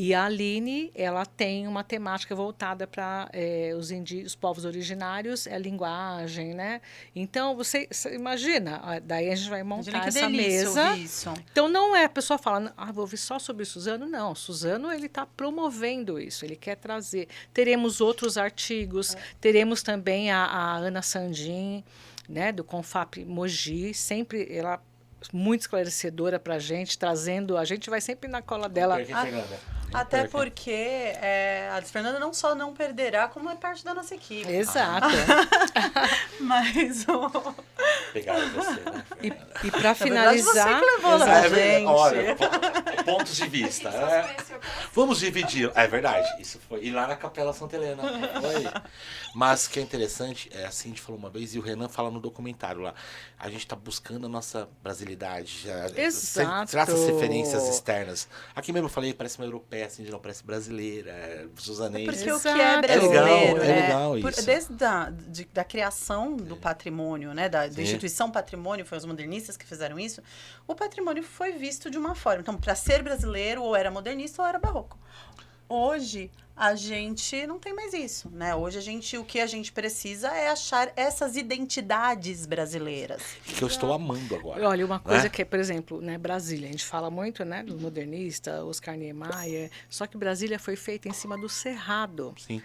Speaker 3: E a Aline, ela tem uma temática voltada para os povos originários, é linguagem, né? Então, você imagina, daí a gente vai
Speaker 2: Imagina
Speaker 3: montar
Speaker 2: que
Speaker 3: essa
Speaker 2: delícia
Speaker 3: mesa.
Speaker 2: ouvir isso.
Speaker 3: Então, não é a pessoa fala, vou ouvir só sobre Suzano. Não, Suzano, ele está promovendo isso, ele quer trazer. Teremos outros artigos, teremos também a Ana Sandin, né, do Confap Mogi, sempre ela muito esclarecedora para a gente, trazendo, a gente vai sempre na cola dela.
Speaker 1: Perca, Fernanda.
Speaker 2: Até
Speaker 1: Perca.
Speaker 2: porque a Fernanda não só não perderá, como é parte da nossa equipe.
Speaker 3: Exato.
Speaker 2: Mas
Speaker 1: Pegaram você, né?
Speaker 3: E para
Speaker 2: Na verdade, você
Speaker 3: finalizar,
Speaker 2: que levou, né,
Speaker 3: exato.
Speaker 2: gente?
Speaker 1: Olha, pontos de vista. Vamos dividir. É verdade, isso foi. E lá na Capela Santa Helena. Foi. Mas o que é interessante, a Cindy falou uma vez, e o Renan fala no documentário lá, a gente está buscando a nossa brasilidade.
Speaker 3: Exato.
Speaker 1: Traz essas referências externas. Aqui mesmo eu falei, parece uma europeia, a Cindy não parece brasileira, suzanense.
Speaker 2: Porque o que
Speaker 3: Exato.
Speaker 2: é brasileiro,
Speaker 1: É legal isso.
Speaker 2: Desde da criação do patrimônio, né, da instituição patrimônio, foi os modernistas que fizeram isso, o patrimônio foi visto de uma forma. Então, para ser brasileiro, ou era modernista ou era barroco. Hoje, a gente não tem mais isso, né? Hoje, o que a gente precisa é achar essas identidades brasileiras.
Speaker 1: Que eu estou amando agora.
Speaker 3: Olha, uma coisa
Speaker 1: né?
Speaker 3: que é, por exemplo, né, Brasília, a gente fala muito, né, do modernista, Oscar Niemeyer, só que Brasília foi feita em cima do Cerrado.
Speaker 1: Sim.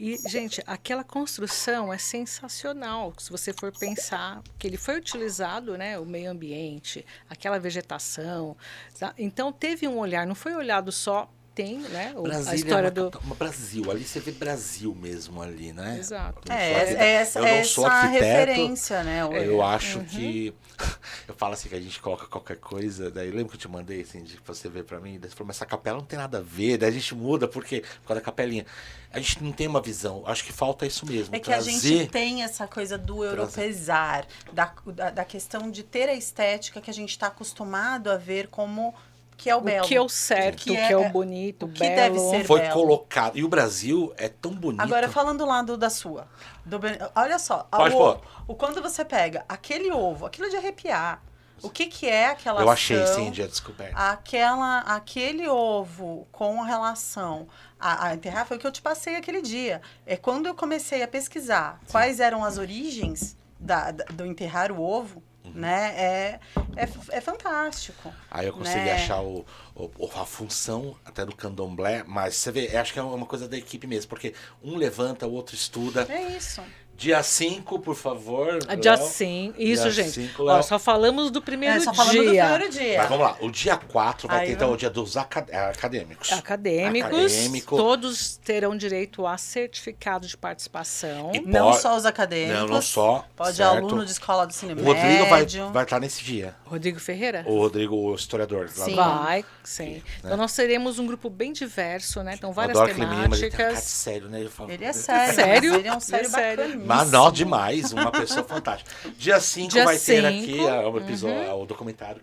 Speaker 3: E, gente, aquela construção é sensacional, se você for pensar que ele foi utilizado, né, o meio ambiente, aquela vegetação. Tá? Então, teve um olhar, não foi olhado só, tem, né,
Speaker 1: Brasília
Speaker 3: a história
Speaker 1: é uma Brasil, ali você vê Brasil mesmo ali, né?
Speaker 3: Exato.
Speaker 1: Eu não sou arquiteto,
Speaker 2: referência, né?
Speaker 1: Eu acho que... Eu falo assim, que a gente coloca qualquer coisa, daí lembra que eu te mandei, assim, de você ver pra mim, daí você falou, mas essa capela não tem nada a ver, daí a gente muda, por quê? Por causa da capelinha. A gente não tem uma visão, acho que falta isso mesmo.
Speaker 2: É que a gente tem essa coisa do europeizar, da questão de ter a estética que a gente está acostumado a ver como... que é o belo.
Speaker 3: O que é o certo, o que é o bonito, o
Speaker 2: que
Speaker 3: belo.
Speaker 2: deve ser
Speaker 1: Foi
Speaker 2: belo.
Speaker 1: colocado. E o Brasil é tão bonito.
Speaker 2: Agora, falando lá da sua. Olha só.
Speaker 1: Pode pôr.
Speaker 2: Quando você pega aquele ovo, aquilo de arrepiar, o que é aquela
Speaker 1: Eu achei,
Speaker 2: ação,
Speaker 1: sim, dia descoberto.
Speaker 2: aquele ovo com a relação a enterrar, foi o que eu te passei aquele dia. É quando eu comecei a pesquisar quais eram as origens do enterrar o ovo, né? É fantástico.
Speaker 1: Aí eu consegui achar a função até do candomblé, mas você vê, acho que é uma coisa da equipe mesmo, porque um levanta, o outro estuda.
Speaker 2: É isso.
Speaker 1: Dia 5, por favor.
Speaker 3: Dia
Speaker 1: Léo.
Speaker 3: 5, isso,
Speaker 1: Dia
Speaker 3: gente.
Speaker 1: 5,
Speaker 3: Ó,
Speaker 1: Léo.
Speaker 3: só falamos do primeiro
Speaker 2: Só
Speaker 3: dia.
Speaker 2: falando do primeiro dia.
Speaker 1: Mas vamos lá, o dia 4 vai
Speaker 2: Aí
Speaker 1: ter então
Speaker 2: vamos-
Speaker 1: o dia dos acadêmicos.
Speaker 3: Acadêmicos, todos terão direito a certificado de participação.
Speaker 1: E
Speaker 2: Não
Speaker 1: pode-
Speaker 2: só os acadêmicos.
Speaker 1: Não só,
Speaker 2: Pode
Speaker 1: certo.
Speaker 2: aluno de escola do ensino
Speaker 1: O Rodrigo
Speaker 2: médio.
Speaker 1: vai estar nesse dia.
Speaker 3: Rodrigo Ferreira?
Speaker 1: O Rodrigo, o historiador. Lá
Speaker 2: Sim.
Speaker 1: do-
Speaker 3: Vai, sim. Então nós teremos um grupo bem diverso, né? Então várias
Speaker 1: Adoro aquele menino, mas ele tem uma cara de
Speaker 3: temáticas.
Speaker 1: sério, né? Eu falo,
Speaker 2: Ele é sério.
Speaker 3: Sério?
Speaker 2: Mas ele é um sério
Speaker 3: Ele é sério.
Speaker 2: bacaníssimo.
Speaker 1: Mas não, demais, uma pessoa fantástica. Dia 5
Speaker 3: Dia
Speaker 1: vai ter
Speaker 3: 5,
Speaker 1: aqui o episódio, o documentário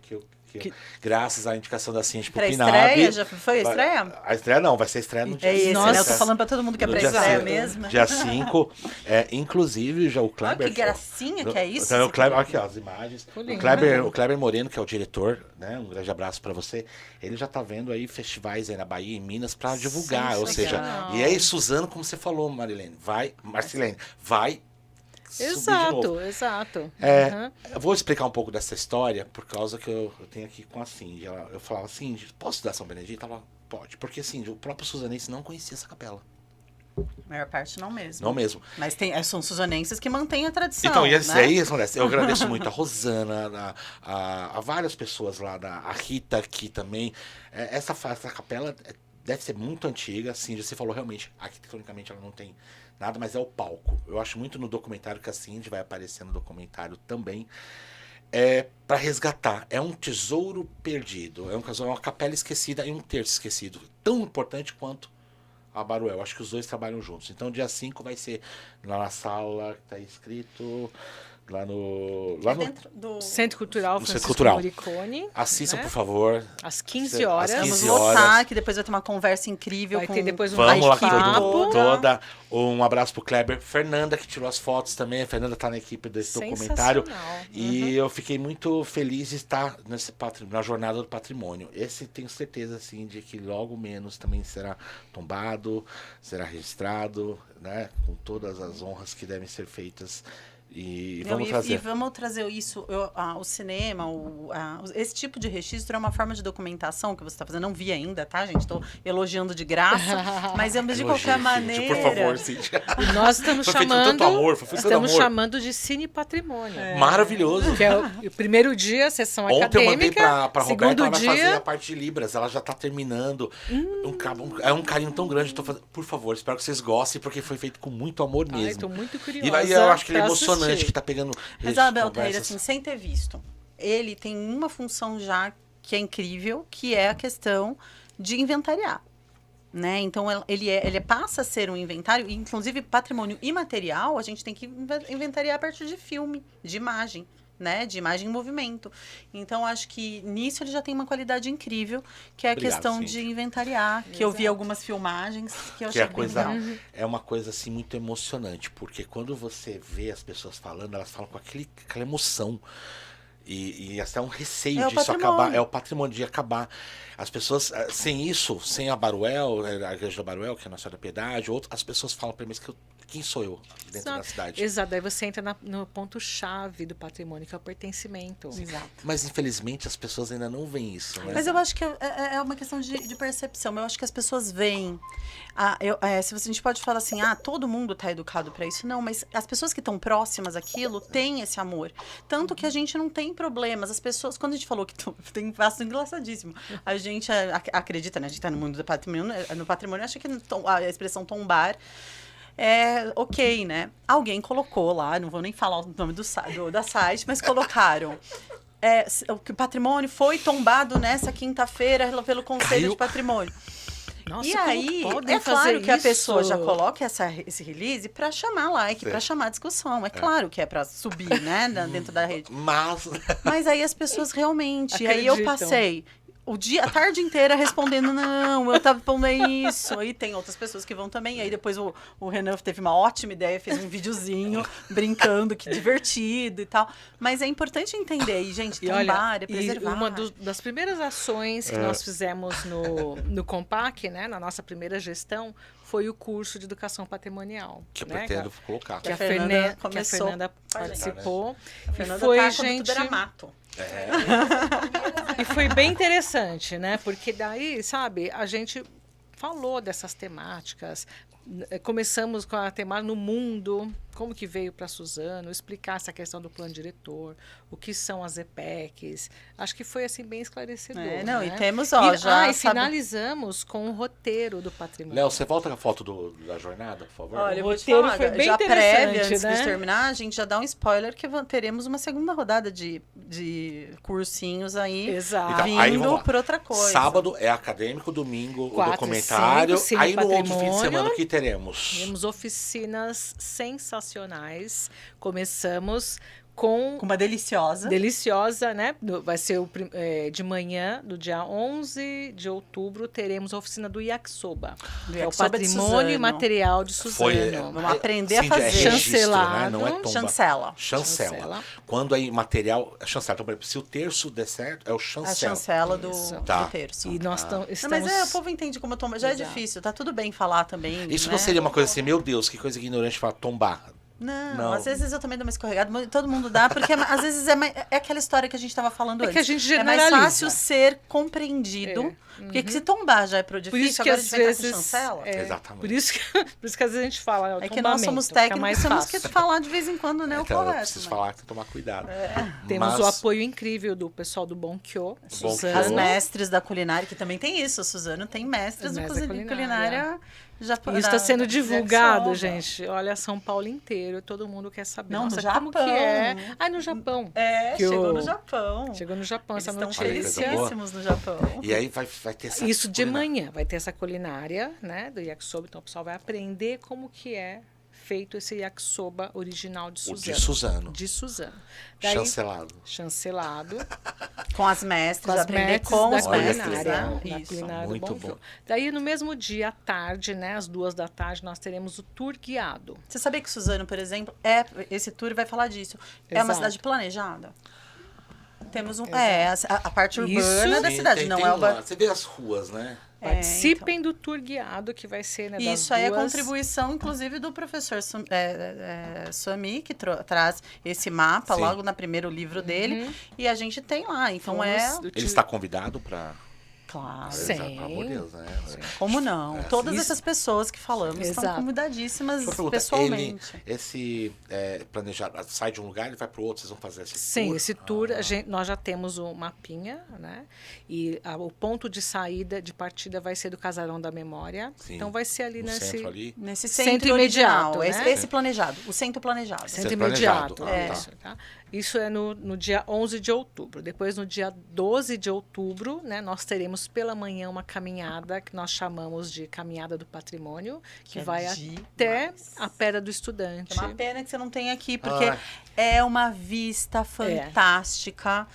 Speaker 1: graças à indicação da Cindy pro
Speaker 2: Pra
Speaker 1: Pinab.
Speaker 2: estreia? Já foi a estreia?
Speaker 1: A estreia não, vai ser a estreia no dia
Speaker 2: É isso,
Speaker 3: Nossa.
Speaker 2: né? Eu tô falando pra todo mundo que é
Speaker 1: no
Speaker 2: pra
Speaker 1: dia
Speaker 2: estreia
Speaker 1: 5,
Speaker 2: mesmo.
Speaker 1: Dia 5, inclusive já o
Speaker 2: Olha
Speaker 1: Kleber...
Speaker 2: que gracinha que é isso.
Speaker 1: Então, o Kleber, aqui ó, as imagens.
Speaker 3: Lindo.
Speaker 1: O Kleber Moreno, que é o diretor, né? Um grande abraço pra você. Ele já tá vendo aí festivais aí na Bahia, em Minas, pra divulgar. Ou seja,
Speaker 3: Sensacional.
Speaker 1: e aí, Suzano, como você falou, Marcilene, vai subir de novo.
Speaker 3: Exato.
Speaker 1: Eu vou explicar um pouco dessa história, por causa que eu tenho aqui com a Cindy. Eu falava, Cindy, posso estudar São Benedito? Ela, pode. Porque, Cindy, o próprio suzanense não conhecia essa capela.
Speaker 2: A maior parte não mesmo.
Speaker 1: Não mesmo.
Speaker 2: Mas são suzanenses que mantêm a tradição.
Speaker 1: Então, e
Speaker 2: né?
Speaker 1: aí acontece. Eu agradeço muito a Rosana, a várias pessoas lá, a Rita aqui também. Essa capela deve ser muito antiga, assim, você falou realmente, arquitetonicamente ela não tem nada, mas é o palco. Eu acho muito no documentário que a Cindy vai aparecer no documentário também. Para resgatar. É um tesouro perdido. É uma capela esquecida e um terço esquecido. Tão importante quanto a Baruel. Acho que os dois trabalham juntos. Então, dia 5 vai ser lá na sala que está escrito Lá no...
Speaker 2: Que é dentro do...
Speaker 3: Centro Cultural
Speaker 1: No
Speaker 3: Francisco
Speaker 1: Centro Cultural.
Speaker 3: Morricone.
Speaker 1: Assistam,
Speaker 3: né?
Speaker 1: por favor.
Speaker 3: Às 15 horas.
Speaker 1: Às
Speaker 2: Vamos
Speaker 1: 15
Speaker 2: lotar,
Speaker 1: horas.
Speaker 2: que depois vai ter uma conversa incrível
Speaker 3: Vai
Speaker 2: com...
Speaker 3: ter depois um
Speaker 1: Vamos lá,
Speaker 3: bate-papo.
Speaker 1: todo, toda. Um abraço pro Kleber. Fernanda, que tirou as fotos também. A Fernanda tá na equipe desse documentário.
Speaker 3: Sensacional.
Speaker 1: E eu fiquei muito feliz de estar na jornada do patrimônio. Esse tenho certeza, assim, de que logo menos também será tombado, será registrado, né? Com todas as honras que devem ser feitas. E vamos trazer.
Speaker 2: E vamos trazer isso, o cinema, esse tipo de registro é uma forma de documentação que você está fazendo. Não vi ainda, tá, gente? Estou elogiando de graça. Mas de qualquer maneira.
Speaker 1: Por favor, Cíntia.
Speaker 3: E nós estamos
Speaker 1: Foi feito com tanto amor, foi feito com tanto
Speaker 3: estamos
Speaker 1: amor.
Speaker 3: chamando de Cine Patrimônio.
Speaker 1: Maravilhoso.
Speaker 3: Que é o primeiro dia, sessão
Speaker 1: Ontem eu mandei
Speaker 3: acadêmica.
Speaker 1: pra Roberta,
Speaker 3: segundo
Speaker 1: ela vai fazer
Speaker 3: dia,
Speaker 1: a parte de Libras, ela já tá terminando. É um carinho tão grande, tô fazendo. Por favor, espero que vocês gostem, porque foi feito com muito amor mesmo.
Speaker 3: estou muito curiosa.
Speaker 1: E aí eu acho que ele é
Speaker 3: pra
Speaker 1: emocionante,
Speaker 3: assistir.
Speaker 1: que tá pegando.
Speaker 2: Mas a Abel Taíra, assim, sem ter visto, ele tem uma função já que é incrível, que é a questão de inventariar. Né? Então, ele passa a ser um inventário, e, inclusive patrimônio imaterial, a gente tem que inventariar a partir de filme, de imagem. Né, de imagem em movimento. Então, acho que nisso ele já tem uma qualidade incrível, que é a
Speaker 1: Obrigado,
Speaker 2: questão
Speaker 1: Cíntia.
Speaker 2: de inventariar, que eu vi algumas filmagens que eu
Speaker 1: Que
Speaker 2: achei
Speaker 1: a
Speaker 2: bem
Speaker 1: coisa
Speaker 2: legal.
Speaker 1: é uma coisa assim muito emocionante, porque quando você vê as pessoas falando, elas falam com aquela emoção. E até um receio
Speaker 2: É o
Speaker 1: disso
Speaker 2: patrimônio.
Speaker 1: acabar, é o patrimônio de acabar. As pessoas, sem isso, sem a Baruel, a igreja da Baruel, que é a Nossa Senhora da Piedade, as pessoas falam para mim que quem sou eu dentro da cidade?
Speaker 3: Exato, daí você entra no ponto-chave do patrimônio, que é o pertencimento.
Speaker 2: Exato.
Speaker 1: Mas infelizmente as pessoas ainda não veem isso, né?
Speaker 2: Mas eu acho que é uma questão de percepção. Eu acho que as pessoas veem. Se a gente pode falar assim, todo mundo está educado para isso. Não, mas as pessoas que estão próximas àquilo têm esse amor. Tanto que a gente não tem problemas. As pessoas, quando a gente falou que tem um passo engraçadíssimo, a gente acredita, né? A gente está no mundo do patrimônio, acha que a expressão tombar é ok, né? Alguém colocou lá, não vou nem falar o nome da site, mas colocaram. Que o patrimônio foi tombado nessa quinta-feira pelo Conselho de Patrimônio.
Speaker 3: Nossa,
Speaker 2: E
Speaker 3: como
Speaker 2: aí,
Speaker 3: podem
Speaker 2: é
Speaker 3: fazer
Speaker 2: claro que a
Speaker 3: isso?
Speaker 2: pessoa já coloca esse release para chamar like, para chamar discussão. É claro que é para subir, né, dentro da rede. Mas aí as pessoas realmente... Aí eu
Speaker 3: Acreditam.
Speaker 2: passei a tarde inteira respondendo, não, eu tava pondo isso. Aí tem outras pessoas que vão também. Aí depois o Renan teve uma ótima ideia, fez um videozinho brincando, que divertido e tal. Mas é importante entender, e, gente, tombar, é preservar.
Speaker 3: E uma das primeiras ações que nós fizemos no Compac, né, na nossa primeira gestão, foi o curso de educação patrimonial.
Speaker 1: Que eu
Speaker 3: né,
Speaker 1: pretendo colocar.
Speaker 3: Que a
Speaker 2: Fernanda
Speaker 3: Fernanda
Speaker 2: com a gente.
Speaker 3: participou.
Speaker 2: A Fernanda
Speaker 3: foi,
Speaker 2: tá
Speaker 3: gente,
Speaker 2: quando tudo era mato.
Speaker 3: E foi bem interessante, né? Porque daí, sabe, a gente falou dessas temáticas. Começamos com a temática no mundo, como que veio para Suzano, explicar essa questão do plano diretor, o que são as EPECs. Acho que foi assim bem esclarecedor.
Speaker 2: Não,
Speaker 3: né?
Speaker 2: e temos,
Speaker 3: e finalizamos com o roteiro do patrimônio.
Speaker 1: Léo, você volta com a foto da jornada, por favor?
Speaker 2: Olha, eu vou te
Speaker 3: roteiro
Speaker 2: falar,
Speaker 3: foi bem
Speaker 2: já prévia,
Speaker 3: interessante,
Speaker 2: antes
Speaker 3: né?
Speaker 2: de terminar, a gente já dá um spoiler que teremos uma segunda rodada de cursinhos aí,
Speaker 3: Exato.
Speaker 1: Então, aí, vamos
Speaker 2: vindo
Speaker 1: lá.
Speaker 2: por outra coisa.
Speaker 1: Sábado é acadêmico, domingo
Speaker 3: 4
Speaker 1: o
Speaker 3: e
Speaker 1: documentário.
Speaker 3: 5, Cine
Speaker 1: Aí no outro fim de
Speaker 3: Patrimônio.
Speaker 1: semana o que teremos?
Speaker 3: Temos oficinas sensacionais. Começamos com
Speaker 2: uma deliciosa.
Speaker 3: Deliciosa, né? Vai ser de manhã, do dia 11 de outubro, teremos a oficina do Yakisoba.
Speaker 2: Do
Speaker 3: Que é o
Speaker 2: Yakisoba de
Speaker 3: patrimônio
Speaker 2: Suzano.
Speaker 3: imaterial de Suzano.
Speaker 2: Vamos aprender a
Speaker 1: Cíntia,
Speaker 2: fazer.
Speaker 1: É registro,
Speaker 3: Chancelado.
Speaker 1: né? Não é tomba.
Speaker 2: Chancela.
Speaker 1: Chancela. Quando aí material... Chancela. Então, por exemplo, se o terço der certo, é o
Speaker 2: A
Speaker 1: chancela.
Speaker 2: chancela do
Speaker 1: Tá.
Speaker 2: terço.
Speaker 3: E nós
Speaker 2: Não,
Speaker 3: estamos...
Speaker 2: mas o povo entende como tomba. Já
Speaker 3: Exato.
Speaker 2: é difícil, tá tudo bem falar também.
Speaker 1: Isso
Speaker 2: né?
Speaker 1: não seria uma coisa assim, meu Deus, que coisa ignorante falar tombar.
Speaker 2: Não, às vezes eu também dou uma escorregada, mas todo mundo dá, porque às vezes é aquela história que a gente estava falando
Speaker 3: É
Speaker 2: antes.
Speaker 3: que a gente
Speaker 2: É mais
Speaker 3: generaliza.
Speaker 2: fácil ser compreendido, porque se tombar já é pro
Speaker 3: Por isso
Speaker 2: difícil,
Speaker 3: que
Speaker 2: agora a
Speaker 3: às
Speaker 2: gente vai estar com
Speaker 3: vezes...
Speaker 2: chancela.
Speaker 1: Exatamente.
Speaker 3: Por isso que às vezes a gente fala,
Speaker 2: É que nós somos
Speaker 3: fica
Speaker 2: técnicos,
Speaker 3: mais
Speaker 2: temos que
Speaker 3: fácil.
Speaker 2: falar de vez em quando, né, o
Speaker 1: Então, eu
Speaker 2: correto.
Speaker 1: preciso
Speaker 2: né?
Speaker 1: falar que tem que tomar cuidado.
Speaker 3: Temos
Speaker 1: Mas-
Speaker 3: o apoio incrível do pessoal do Bonkyo, Suzano.
Speaker 2: As mestres da culinária, que também tem isso, a Suzano tem mestres
Speaker 3: Mestre
Speaker 2: da
Speaker 3: da
Speaker 2: culinária
Speaker 3: culinária.
Speaker 2: japonesa.
Speaker 3: Isso está sendo divulgado,
Speaker 2: Yakisoba.
Speaker 3: gente. Olha, São Paulo inteiro, todo mundo quer saber.
Speaker 2: Não, no
Speaker 3: Nossa, como que
Speaker 2: Japão.
Speaker 3: é? Ah, no Japão.
Speaker 2: É, chegou
Speaker 3: o-
Speaker 2: no Japão.
Speaker 3: Chegou no Japão
Speaker 2: Eles
Speaker 3: essa
Speaker 2: estão
Speaker 3: notícia.
Speaker 2: felicíssimos no Japão.
Speaker 1: E aí vai ter essa
Speaker 3: Isso de
Speaker 1: culinária.
Speaker 3: manhã. Vai ter essa culinária, né, do Yakisoba. Então, o pessoal vai aprender como que é feito esse yakisoba original de
Speaker 1: O
Speaker 3: Suzano.
Speaker 1: de Suzano.
Speaker 3: De Suzano.
Speaker 1: Chancelado.
Speaker 3: Chancelado.
Speaker 2: Com as mestres,
Speaker 3: Com as
Speaker 2: aprender
Speaker 3: mestres
Speaker 2: com
Speaker 3: da
Speaker 2: os
Speaker 1: Olha que
Speaker 2: mestres,
Speaker 3: culinária,
Speaker 2: né?
Speaker 3: da
Speaker 2: Isso.
Speaker 3: culinária
Speaker 1: Muito
Speaker 3: do
Speaker 1: bom.
Speaker 3: Bonfim. Daí, no mesmo dia, à tarde, né, às 2 da tarde, nós teremos o tour guiado.
Speaker 2: Você sabia que Suzano, por exemplo, esse tour vai falar disso. É uma
Speaker 3: Exato.
Speaker 2: cidade planejada? Temos um.
Speaker 3: Exato.
Speaker 2: A parte
Speaker 3: Isso.
Speaker 2: urbana da
Speaker 1: Sim,
Speaker 2: cidade, não é o.
Speaker 1: Você vê as ruas, né?
Speaker 3: Participem do tour guiado, que vai ser, né, das
Speaker 2: Isso aí é
Speaker 3: 2.
Speaker 2: contribuição, inclusive, do professor Suami, que traz esse mapa
Speaker 1: Sim.
Speaker 2: logo no primeiro livro dele. E a gente tem lá. Então
Speaker 1: Ele está convidado para...
Speaker 2: Claro.
Speaker 3: Sim.
Speaker 1: Pelo amor de Deus, né?
Speaker 2: Como não? Todas
Speaker 3: Isso.
Speaker 2: essas pessoas que falamos estão
Speaker 3: Exato.
Speaker 2: convidadíssimas
Speaker 1: Deixa eu perguntar,
Speaker 2: pessoalmente.
Speaker 1: esse planejado, sai de um lugar e vai para o outro, vocês vão fazer esse
Speaker 3: Sim,
Speaker 1: tour?
Speaker 3: esse tour, nós já temos o mapinha, né? E o ponto de saída, de partida, vai ser do Casarão da Memória.
Speaker 1: Sim.
Speaker 3: Então, vai ser ali
Speaker 1: No
Speaker 3: nesse...
Speaker 1: centro ali?
Speaker 2: Nesse
Speaker 3: Centro
Speaker 2: centro
Speaker 3: imediato,
Speaker 2: original.
Speaker 3: né?
Speaker 2: Esse planejado. O centro planejado.
Speaker 3: Centro
Speaker 1: Centro
Speaker 3: imediato.
Speaker 1: planejado.
Speaker 3: Isso, tá? Isso é no dia 11 de outubro. Depois, no dia 12 de outubro, né, nós teremos pela manhã uma caminhada que nós chamamos de Caminhada do Patrimônio, que
Speaker 2: é
Speaker 3: vai
Speaker 2: demais.
Speaker 3: até a Pedra do Estudante.
Speaker 2: É uma pena que você não tem aqui, porque é uma vista fantástica.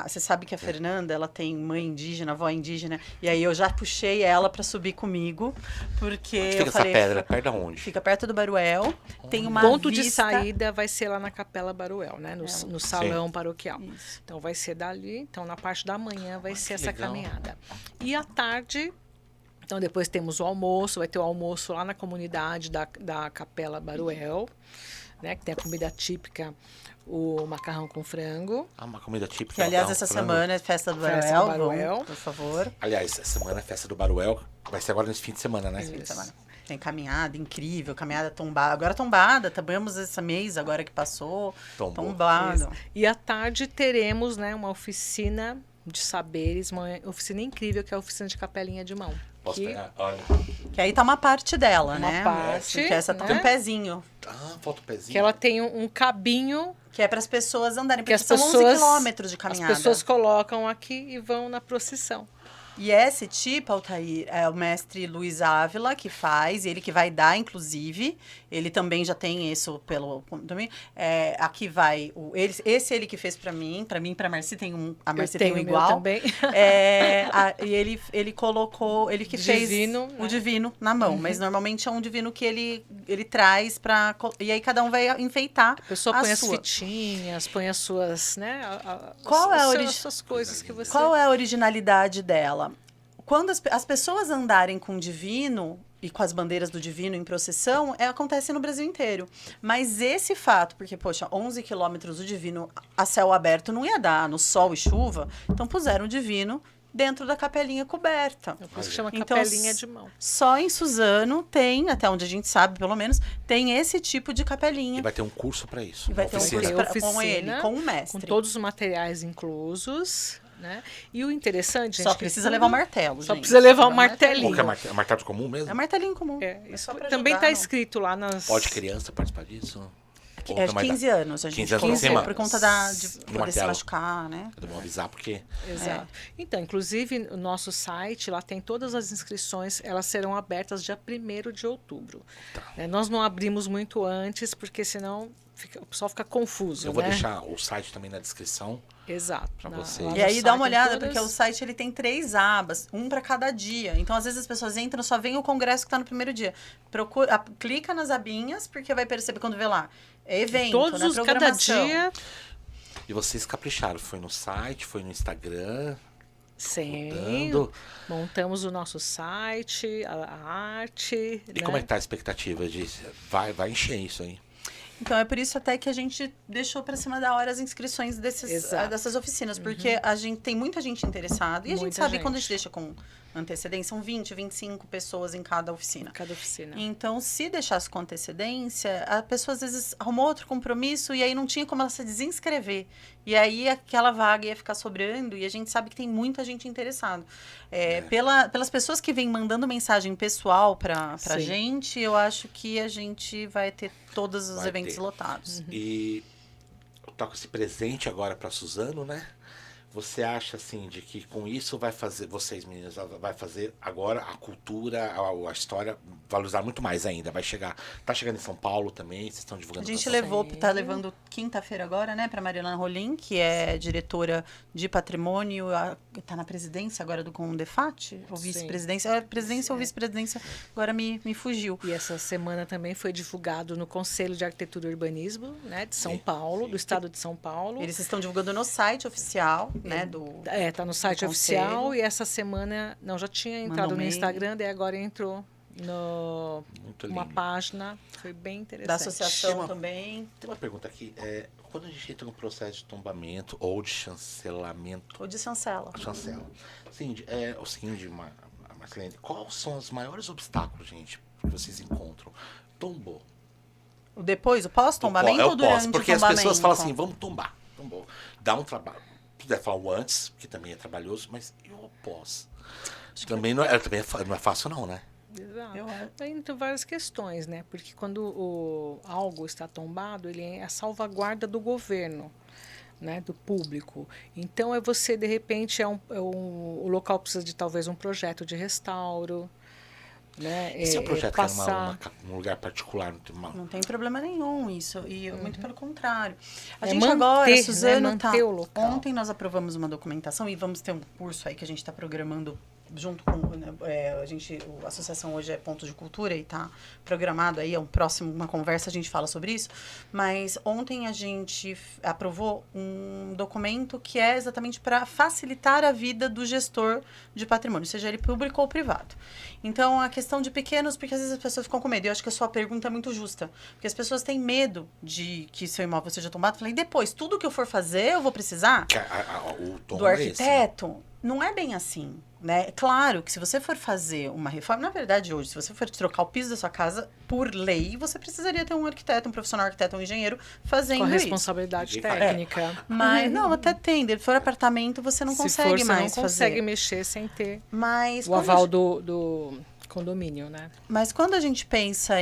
Speaker 2: Você sabe que a Fernanda, ela tem mãe indígena, avó indígena, e aí eu já puxei ela para subir comigo, porque
Speaker 1: Onde
Speaker 2: eu
Speaker 1: fica essa
Speaker 2: falei...
Speaker 1: pedra? Perto de onde?
Speaker 2: Fica perto do Baruel, tem uma
Speaker 3: Ponto
Speaker 2: vista...
Speaker 3: de saída vai ser lá na Capela Baruel, né? No salão paroquial.
Speaker 2: Isso.
Speaker 3: Então vai ser dali. Então na parte da manhã vai ser essa
Speaker 1: legal.
Speaker 3: caminhada. E à tarde, então depois temos o almoço, vai ter o almoço lá na comunidade da Capela Baruel, né? Que tem a comida típica, o macarrão com frango.
Speaker 1: Uma comida típica.
Speaker 2: Que, aliás,
Speaker 1: macarrão
Speaker 2: essa
Speaker 1: com frango.
Speaker 2: semana é festa do
Speaker 3: Festa do
Speaker 2: Baruel,
Speaker 3: Baruel.
Speaker 2: por favor.
Speaker 1: Aliás, essa semana é festa do Baruel. Vai ser agora nesse fim de semana, né?
Speaker 2: Fim de semana. Tem caminhada incrível, caminhada tombada. Agora tombada, tambamos esse mês agora que passou.
Speaker 1: Tombou.
Speaker 2: Tombado.
Speaker 3: E à tarde teremos, né, uma oficina de saberes, uma oficina incrível, que é a oficina de capelinha de mão.
Speaker 1: Posso
Speaker 3: que
Speaker 1: pegar? Olha.
Speaker 2: Que aí tá uma parte dela,
Speaker 3: Uma
Speaker 2: né?
Speaker 3: parte,
Speaker 2: Porque essa tá
Speaker 3: né?
Speaker 2: com um pezinho.
Speaker 1: Falta o pezinho.
Speaker 3: que ela tem um cabinho
Speaker 2: Que é para as pessoas andarem,
Speaker 3: que
Speaker 2: porque
Speaker 3: as
Speaker 2: são 11
Speaker 3: pessoas,
Speaker 2: quilômetros de caminhada.
Speaker 3: as pessoas colocam aqui e vão na procissão.
Speaker 2: E esse tipo, Altair, é o mestre Luiz Ávila que faz, ele que vai dar, inclusive. Ele também já tem isso pelo... Também, aqui vai... Ele que fez para mim e pra Marci tem um... A Marci tem um
Speaker 3: o meu
Speaker 2: igual.
Speaker 3: também.
Speaker 2: E ele colocou... Ele que fez
Speaker 3: Divino,
Speaker 2: o
Speaker 3: né?
Speaker 2: divino na mão. Mas normalmente é um divino que ele traz para... E aí cada um vai enfeitar
Speaker 3: A pessoa põe as
Speaker 2: sua.
Speaker 3: fitinhas, põe as suas, né?
Speaker 2: Qual é a
Speaker 3: as suas coisas que você...
Speaker 2: Qual é a originalidade dela? Quando as pessoas andarem com o divino e com as bandeiras do divino em procissão, acontece no Brasil inteiro. Mas esse fato, porque, poxa, 11 quilômetros o divino a céu aberto não ia dar, no sol e chuva, então puseram o divino dentro da capelinha coberta.
Speaker 3: É por isso que chama
Speaker 2: Então,
Speaker 3: capelinha de mão.
Speaker 2: Só em Suzano tem, até onde a gente sabe, pelo menos, tem esse tipo de capelinha.
Speaker 1: E vai ter um curso para isso.
Speaker 2: E vai ter um
Speaker 1: oficina.
Speaker 2: curso
Speaker 3: Vai ter
Speaker 2: com
Speaker 3: oficina,
Speaker 2: ele, com o mestre.
Speaker 3: Com todos os materiais inclusos, né? E o interessante, gente,
Speaker 2: Só
Speaker 3: que
Speaker 2: precisa
Speaker 3: tudo-
Speaker 2: levar o martelo,
Speaker 3: Só
Speaker 2: gente.
Speaker 3: precisa levar o
Speaker 2: Só
Speaker 3: martelinho.
Speaker 1: Qual que é martelo comum mesmo?
Speaker 2: É martelinho comum.
Speaker 3: Isso
Speaker 2: só pra
Speaker 3: também
Speaker 2: ajudar,
Speaker 3: está
Speaker 2: não.
Speaker 3: escrito lá nas...
Speaker 1: Pode criança participar disso? Ou
Speaker 2: É
Speaker 1: não
Speaker 2: de
Speaker 1: vai dar?
Speaker 2: 15 anos, a gente
Speaker 1: 15 anos
Speaker 2: colocou,
Speaker 1: acima?
Speaker 2: por conta de
Speaker 1: No
Speaker 2: poder se
Speaker 1: martelo.
Speaker 2: machucar, né?
Speaker 1: Eu vou avisar porque...
Speaker 3: Exato. Então, inclusive, o nosso site, lá tem todas as inscrições, elas serão abertas dia 1º de outubro. Nós não abrimos muito antes, porque senão o pessoal fica confuso,
Speaker 1: Eu vou
Speaker 3: né?
Speaker 1: deixar o site também na descrição.
Speaker 3: Exato.
Speaker 1: Pra você.
Speaker 3: lá no
Speaker 2: E aí dá
Speaker 3: site
Speaker 2: uma
Speaker 3: tem
Speaker 2: olhada,
Speaker 3: todas-
Speaker 2: porque o site ele tem 3 abas, um para cada dia. Então, às vezes as pessoas entram, só vem o congresso que está no primeiro dia. Clica nas abinhas, porque vai perceber quando vê lá. É evento,
Speaker 3: Todos
Speaker 2: né?
Speaker 3: os cada
Speaker 2: Programação.
Speaker 3: dia...
Speaker 1: E vocês capricharam. Foi no site, foi no Instagram.
Speaker 3: Sim,
Speaker 1: Mudando.
Speaker 3: montamos o nosso site, a arte.
Speaker 1: E como é que tá a expectativa de... Vai encher isso aí.
Speaker 2: Então, é por isso até que a gente deixou para cima da hora as inscrições
Speaker 3: Exato.
Speaker 2: dessas oficinas, porque a gente tem muita gente interessada e a gente
Speaker 3: Muita
Speaker 2: sabe
Speaker 3: gente.
Speaker 2: quando a gente deixa com antecedência, são 20, 25 pessoas em cada oficina.
Speaker 3: Cada oficina.
Speaker 2: Então, se deixasse com antecedência, a pessoa às vezes arrumou outro compromisso e aí não tinha como ela se desinscrever. E aí aquela vaga ia ficar sobrando e a gente sabe que tem muita gente interessada. Pelas pessoas que vêm mandando mensagem pessoal pra
Speaker 3: Sim.
Speaker 2: gente, eu acho que a gente vai ter todos os
Speaker 1: Vai
Speaker 2: eventos
Speaker 1: ter.
Speaker 2: lotados.
Speaker 1: E tá com esse presente agora para Suzano, né? Você acha, assim, de que com isso vai fazer, vocês meninas, vai fazer agora a cultura, a história valorizar muito mais ainda, vai chegar, tá chegando em São Paulo também, vocês estão
Speaker 2: A
Speaker 1: divulgando
Speaker 2: gente
Speaker 1: com essa-
Speaker 2: tá levando quinta-feira agora, né, para Marilena Rolim, que é diretora de patrimônio, tá na presidência agora do Condefat, ou
Speaker 3: Sim.
Speaker 2: vice-presidência, presidência ou vice-presidência, agora me fugiu.
Speaker 3: E essa semana também foi divulgado no Conselho de Arquitetura e Urbanismo, né, de São
Speaker 1: Sim,
Speaker 3: Paulo,
Speaker 1: sim.
Speaker 3: do estado de São Paulo.
Speaker 2: Eles estão divulgando no site oficial, né,
Speaker 3: Tá no site
Speaker 2: do
Speaker 3: oficial
Speaker 2: Conselho.
Speaker 3: e essa semana, não, já tinha
Speaker 2: Mandou
Speaker 3: entrado no
Speaker 2: mail.
Speaker 3: Instagram, daí agora entrou no
Speaker 1: Muito
Speaker 3: uma
Speaker 1: lindo.
Speaker 3: página, foi bem interessante.
Speaker 2: da associação
Speaker 1: Chama-
Speaker 2: também,
Speaker 1: Tem uma pergunta aqui, quando a gente entra no processo de tombamento ou de chancelamento,
Speaker 2: ou de chancela.
Speaker 1: chancela, Cindy, o seguinte, Marcelene, quais são os maiores obstáculos, gente, que vocês encontram? Tombou.
Speaker 2: O depois, o pós-tombamento
Speaker 1: É
Speaker 2: ou
Speaker 1: o
Speaker 2: durante
Speaker 1: pós, porque
Speaker 2: o
Speaker 1: as
Speaker 2: tombamento?
Speaker 1: pessoas falam assim, vamos tombar. Tombou. Dá um trabalho. Se quiser falar o antes, que também é trabalhoso, mas e o pós? Também não é fácil não, né?
Speaker 3: Exato.
Speaker 2: Eu acho.
Speaker 3: Tem várias questões, né? Porque quando algo está tombado, ele é a salvaguarda do governo, né? Do público. Então, você, de repente, o local precisa de talvez um projeto de restauro, né?
Speaker 1: E se o projeto quer
Speaker 3: passar...
Speaker 1: num lugar particular, não tem uma...
Speaker 2: Não tem problema nenhum isso, e muito pelo contrário. A
Speaker 3: É
Speaker 2: gente
Speaker 3: manter,
Speaker 2: agora,
Speaker 3: né?
Speaker 2: Suzano,
Speaker 3: Manter o local.
Speaker 2: Ontem nós aprovamos uma documentação e vamos ter um curso aí que a gente está programando junto com a associação hoje é Ponto de Cultura e está programado aí, uma conversa a gente fala sobre isso, mas ontem a gente aprovou um documento que é exatamente para facilitar a vida do gestor de patrimônio, seja ele público ou privado. Então, a questão de pequenos, porque às vezes as pessoas ficam com medo, eu acho que a sua pergunta é muito justa, porque as pessoas têm medo de que seu imóvel seja tombado, falei, depois, tudo que eu for fazer, eu vou precisar
Speaker 1: O tom
Speaker 2: do
Speaker 1: é esse, né?
Speaker 2: arquiteto. Não é bem assim, né? Claro que se você for fazer uma reforma, na verdade hoje, se você for trocar o piso da sua casa, por lei, você precisaria ter um arquiteto, um profissional arquiteto, um engenheiro fazendo
Speaker 3: Com a
Speaker 2: isso.
Speaker 3: responsabilidade
Speaker 1: Ninguém faz.
Speaker 3: técnica.
Speaker 2: Mas, não, até tem. Se for apartamento, você não
Speaker 3: Se
Speaker 2: consegue
Speaker 3: for, você
Speaker 2: mais
Speaker 3: não consegue
Speaker 2: fazer.
Speaker 3: mexer sem ter
Speaker 2: Mas
Speaker 3: o
Speaker 2: quando
Speaker 3: aval do condomínio, né?
Speaker 2: Mas quando a gente pensa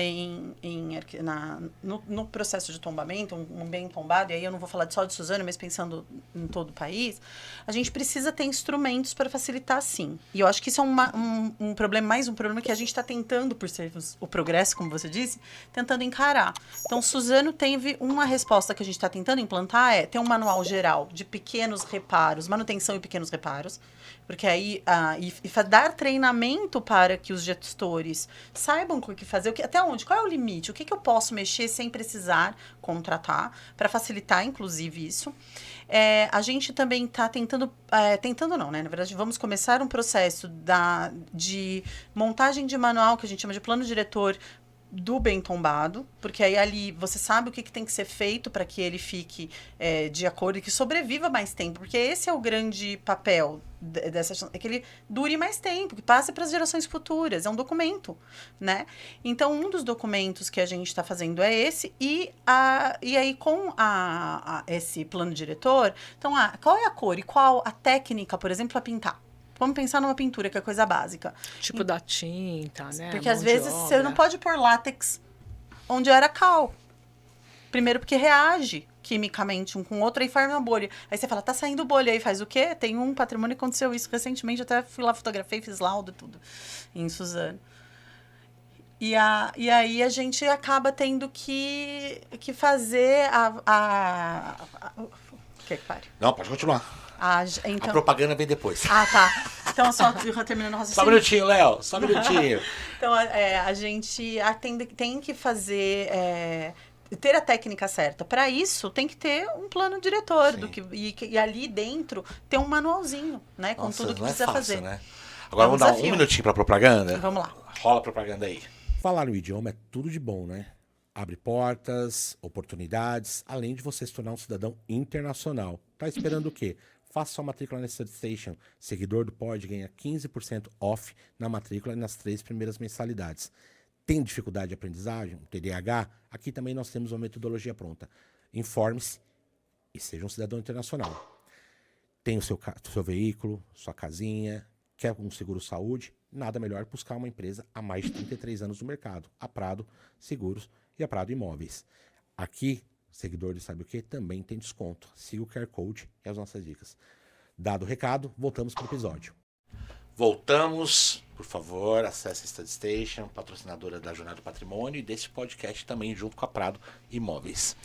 Speaker 2: no processo de tombamento, um bem tombado, e aí eu não vou falar só de Suzano, mas pensando em todo o país, a gente precisa ter instrumentos para facilitar, sim. E eu acho que isso é um problema, mais um problema que a gente está tentando, por ser o progresso, como você disse, tentando encarar. Então, Suzano teve uma resposta que a gente está tentando implantar, ter um manual geral de pequenos reparos, manutenção e pequenos reparos, porque aí dar treinamento para que os gestores saibam o que fazer, até onde, qual é o limite, o que eu posso mexer sem precisar contratar, para facilitar, inclusive, isso. A gente também está tentando não, né? Na verdade, vamos começar um processo de montagem de manual, que a gente chama de plano diretor, do bem tombado, porque aí ali você sabe o que tem que ser feito para que ele fique de acordo e que sobreviva mais tempo, porque esse é o grande papel é que ele dure mais tempo, que passe para as gerações futuras, é um documento, né? Então, um dos documentos que a gente está fazendo é esse, e aí com esse plano diretor, então, qual é a cor e qual a técnica, por exemplo, para pintar? Vamos pensar numa pintura, que é coisa básica.
Speaker 3: Tipo da tinta, né?
Speaker 2: Porque
Speaker 3: mão
Speaker 2: às
Speaker 3: de
Speaker 2: vezes você
Speaker 3: obra.
Speaker 2: não pode pôr látex onde era cal. Primeiro porque reage quimicamente um com o outro e forma uma bolha. Aí você fala, tá saindo bolha, aí faz o quê? Tem um patrimônio que aconteceu isso recentemente, até fui lá, fotografei, fiz laudo e tudo, em Suzano. E aí a gente acaba tendo que fazer que pare?
Speaker 1: Não, pode continuar.
Speaker 2: Então...
Speaker 1: A propaganda vem depois.
Speaker 2: Tá. Então, só terminando o raciocínio.
Speaker 1: Só um minutinho, Léo. Só um minutinho.
Speaker 2: Então, a gente tem que fazer... ter a técnica certa. Para isso, tem que ter um plano diretor. E ali dentro, ter um manualzinho, né? Com tudo que precisa fazer.
Speaker 1: Né? Agora vamos dar um minutinho para propaganda?
Speaker 2: Vamos lá.
Speaker 1: Rola a propaganda aí.
Speaker 4: Falar o idioma é tudo de bom, né? Abre portas, oportunidades, além de você se tornar um cidadão internacional. Tá esperando o quê? Faça sua matrícula na StudyStation. Seguidor do Pod ganha 15% off na matrícula e nas 3 primeiras mensalidades. Tem dificuldade de aprendizagem? TDAH? Aqui também nós temos uma metodologia pronta. Informe-se e seja um cidadão internacional. Tem o seu veículo, sua casinha, quer um seguro saúde? Nada melhor que buscar uma empresa há mais de 33 anos no mercado. A Prado Seguros e a Prado Imóveis. Aqui, seguidor de sabe o que, também tem desconto. Siga o QR Code e as nossas dicas. Dado o recado, voltamos pro episódio.
Speaker 1: Voltamos, por favor, acesse a StudyStation, patrocinadora da Jornada do Patrimônio e desse podcast também junto com a Prado Imóveis.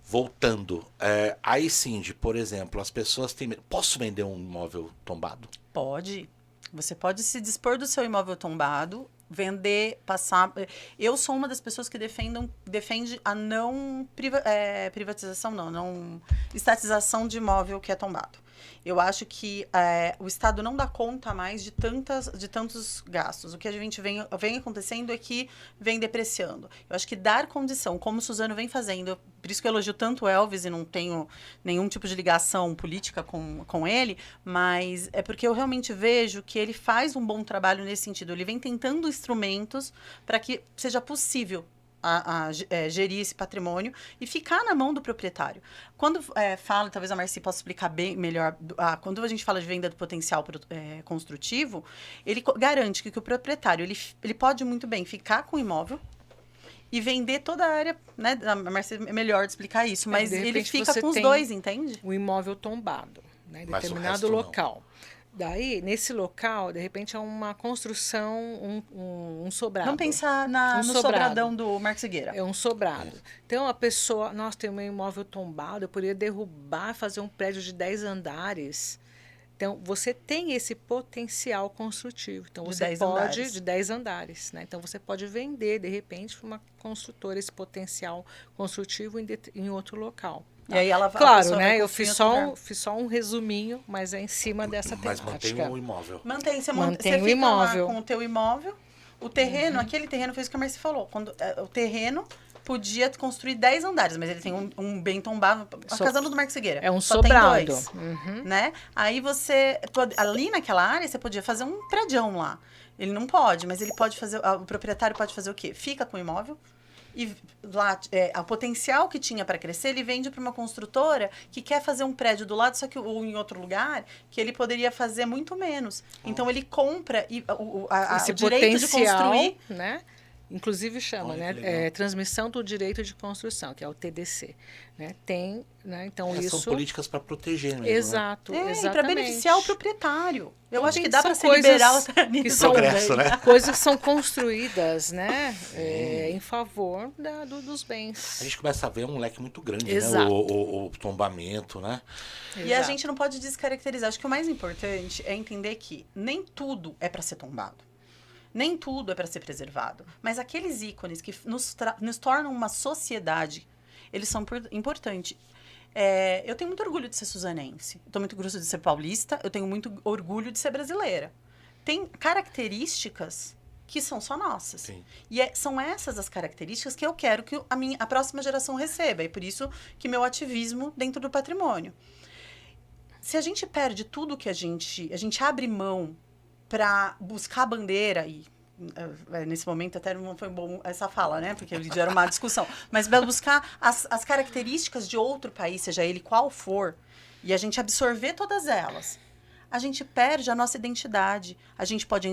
Speaker 1: Voltando, aí Cindy, por exemplo, as pessoas têm medo. Posso vender um imóvel tombado?
Speaker 2: Pode. Você pode se dispor do seu imóvel tombado, vender, passar. Eu sou uma das pessoas que defende a não privatização, não estatização de imóvel que é tombado. Eu acho que o Estado não dá conta mais de tantos gastos. O que a gente vem acontecendo é que vem depreciando. Eu acho que dar condição, como o Suzano vem fazendo, por isso que eu elogio tanto o Elvis e não tenho nenhum tipo de ligação política com ele, mas é porque eu realmente vejo que ele faz um bom trabalho nesse sentido. Ele vem tentando instrumentos para que seja possível gerir esse patrimônio e ficar na mão do proprietário. Quando fala, talvez a Marci possa explicar bem melhor, quando a gente fala de venda do potencial construtivo, ele garante que o proprietário ele pode muito bem ficar com o imóvel e vender toda a área, né? A Marci é melhor de explicar isso, mas ele fica com os dois, entende?
Speaker 3: O imóvel tombado, né, em
Speaker 1: Mas
Speaker 3: determinado local. Daí, nesse local, de repente, é uma construção, um sobrado.
Speaker 2: Vamos pensar no sobradão do Marcos Segueira.
Speaker 3: É um sobrado. Então, a pessoa, nós temos um imóvel tombado, eu poderia derrubar, fazer um prédio de 10 andares. Então, você tem esse potencial construtivo. Então, você pode, de 10 andares, né? Então, você pode vender, de repente, para uma construtora esse potencial construtivo em outro local.
Speaker 2: E aí ela
Speaker 3: claro, né? Eu fiz só um resuminho, mas é em cima dessa temática.
Speaker 1: Mas mantém o imóvel.
Speaker 2: Você
Speaker 3: mantém o
Speaker 2: fica
Speaker 3: imóvel.
Speaker 2: Lá com o teu imóvel, o terreno, aquele terreno fez o que a Marci falou. O terreno podia construir 10 andares, mas ele tem um bem tombado, a casando do Marcos Segueira.
Speaker 3: É um
Speaker 2: só
Speaker 3: sobrado.
Speaker 2: Tem 2, né? Aí ali naquela área, você podia fazer um prédião lá. Ele não pode, mas ele pode fazer, o proprietário pode fazer o quê? Fica com o imóvel. E lá, o potencial que tinha para crescer, ele vende para uma construtora que quer fazer um prédio do lado, ou em outro lugar, que ele poderia fazer muito menos. Então, ele compra
Speaker 3: esse
Speaker 2: direito de construir.
Speaker 3: Né? Inclusive chama, né? Transmissão do direito de construção, que é o TDC. Né? Tem, né? Então, isso...
Speaker 1: São políticas para proteger mesmo.
Speaker 3: Exato, exatamente.
Speaker 2: Para beneficiar o proprietário. Eu acho que dá para ser
Speaker 3: coisas
Speaker 2: liberal
Speaker 3: que são
Speaker 1: progresso, né?
Speaker 3: Coisas que são construídas, né? Em favor dos bens.
Speaker 1: A gente começa a ver um leque muito grande,
Speaker 3: Exato.
Speaker 1: né? O tombamento, né?
Speaker 2: E a gente não pode descaracterizar. Acho que o mais importante é entender que nem tudo é para ser tombado. Nem tudo é para ser preservado. Mas aqueles ícones que nos tornam uma sociedade, eles são importantes. Eu tenho muito orgulho de ser suzanense. Eu tenho muito orgulho de ser paulista. Eu tenho muito orgulho de ser brasileira. Tem características que são só nossas.
Speaker 1: Sim.
Speaker 2: E são essas as características que eu quero que a próxima geração receba. E por isso que meu ativismo dentro do patrimônio. Se a gente perde tudo que a gente abre mão para buscar a bandeira, e nesse momento até não foi bom essa fala, né? Porque gera uma discussão. Mas para buscar as características de outro país, seja ele qual for, e a gente absorver todas elas, a gente perde a nossa identidade. A gente pode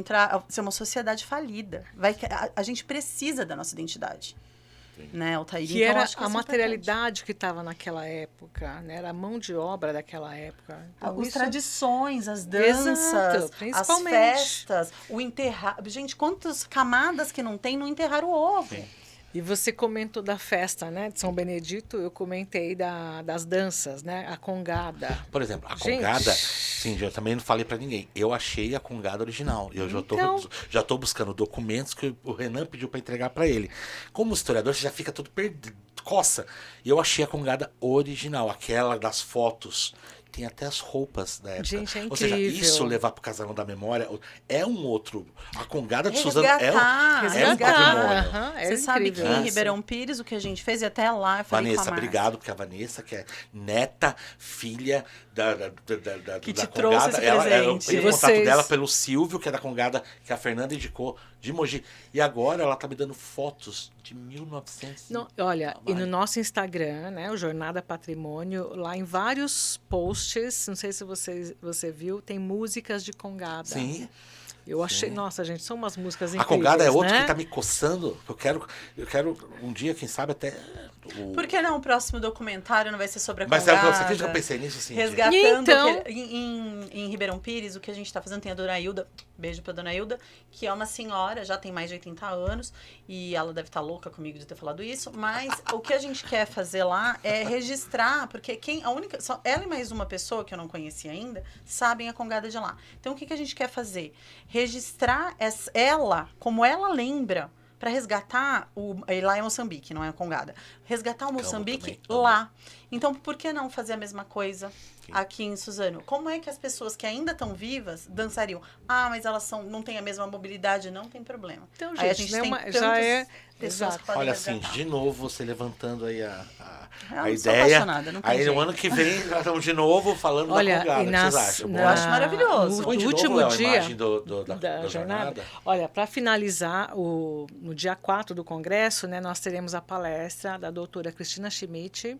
Speaker 2: ser uma sociedade falida. A gente precisa da nossa identidade. Né, Altair?
Speaker 3: Que
Speaker 2: então,
Speaker 3: era
Speaker 2: acho que
Speaker 3: a materialidade que estava naquela época, né? Era a mão de obra daquela época. Então,
Speaker 2: as tradições, as danças, as festas, o enterrar. Gente, quantas camadas que não tem no enterrar o ovo?
Speaker 1: Sim.
Speaker 3: E você comentou da festa, né, de São Benedito, eu comentei das danças, né, a congada.
Speaker 1: Por exemplo, a congada, sim, eu também não falei pra ninguém. Eu achei a congada original. Eu já tô buscando documentos que o Renan pediu pra entregar pra ele. Como historiador, você já fica todo perdido, coça. E eu achei a congada original, aquela das fotos. Tem até as roupas da época.
Speaker 3: Gente, é incrível.
Speaker 1: Ou seja, isso levar pro Casarão da Memória é um outro... A congada de Suzano é um patrimônio.
Speaker 2: Você sabe que em Ribeirão Pires, o que a gente fez, e até lá eu falei
Speaker 1: Vanessa,
Speaker 2: com a
Speaker 1: obrigado, porque a Vanessa, que é neta, filha
Speaker 2: que te
Speaker 1: da
Speaker 2: trouxe
Speaker 1: congada,
Speaker 2: esse presente.
Speaker 1: Eu contato dela pelo Silvio, que é da congada, que a Fernanda indicou, de Mogi. E agora ela tá me dando fotos de 1900.
Speaker 3: Não, olha, e no nosso Instagram, né, o Jornada Patrimônio, lá em vários posts, não sei se você viu, tem músicas de congada.
Speaker 1: Sim.
Speaker 3: Eu achei, nossa, gente, são umas músicas
Speaker 1: A
Speaker 3: incríveis,
Speaker 1: Congada é outro
Speaker 3: né?
Speaker 1: que tá me coçando. Eu quero um dia, quem sabe, até.
Speaker 2: Por que não o próximo documentário não vai ser sobre a
Speaker 1: Mas
Speaker 2: Congada?
Speaker 1: você acredita que eu pensei nisso, assim?
Speaker 2: Resgatando
Speaker 3: Então-
Speaker 2: o que- em Ribeirão Pires, o que a gente está fazendo, tem a Dona Hilda, beijo pra Dona Hilda, que é uma senhora, já tem mais de 80 anos, e ela deve estar louca comigo de ter falado isso, mas o que a gente quer fazer lá é registrar, porque só ela e mais uma pessoa que eu não conhecia ainda, sabem a Congada de lá. Então o que a gente quer fazer? Registrar ela, como ela lembra, para resgatar lá é Moçambique, não é a Congada. Resgatar o Moçambique
Speaker 1: também.
Speaker 2: lá. Então, por que não fazer a mesma coisa aqui em Suzano? Como é que as pessoas que ainda estão vivas dançariam? Ah, mas elas não têm a mesma mobilidade, não tem problema.
Speaker 3: Então,
Speaker 2: Aí a
Speaker 3: gente,
Speaker 2: gente
Speaker 3: né,
Speaker 2: tem
Speaker 3: já
Speaker 2: tantas
Speaker 3: é...
Speaker 2: pessoas
Speaker 3: Exato.
Speaker 2: que podem
Speaker 1: Olha, assim,
Speaker 2: resgatar.
Speaker 1: de novo, você levantando aí a
Speaker 2: Eu sou
Speaker 1: ideia.
Speaker 2: apaixonada, não tem
Speaker 1: Aí
Speaker 2: jeito.
Speaker 1: no ano que vem, nós estamos de novo falando
Speaker 3: Olha,
Speaker 1: da Congada.
Speaker 3: e
Speaker 1: O que
Speaker 3: nas-
Speaker 1: vocês acham?
Speaker 3: na-
Speaker 2: Eu acho maravilhoso.
Speaker 1: Põe de
Speaker 3: no
Speaker 1: novo,
Speaker 3: último
Speaker 1: Léo, a
Speaker 3: dia
Speaker 1: imagem da jornada.
Speaker 3: Olha, para finalizar, no dia 4 do Congresso, né, nós teremos a palestra da doutora Cristina Schmidt,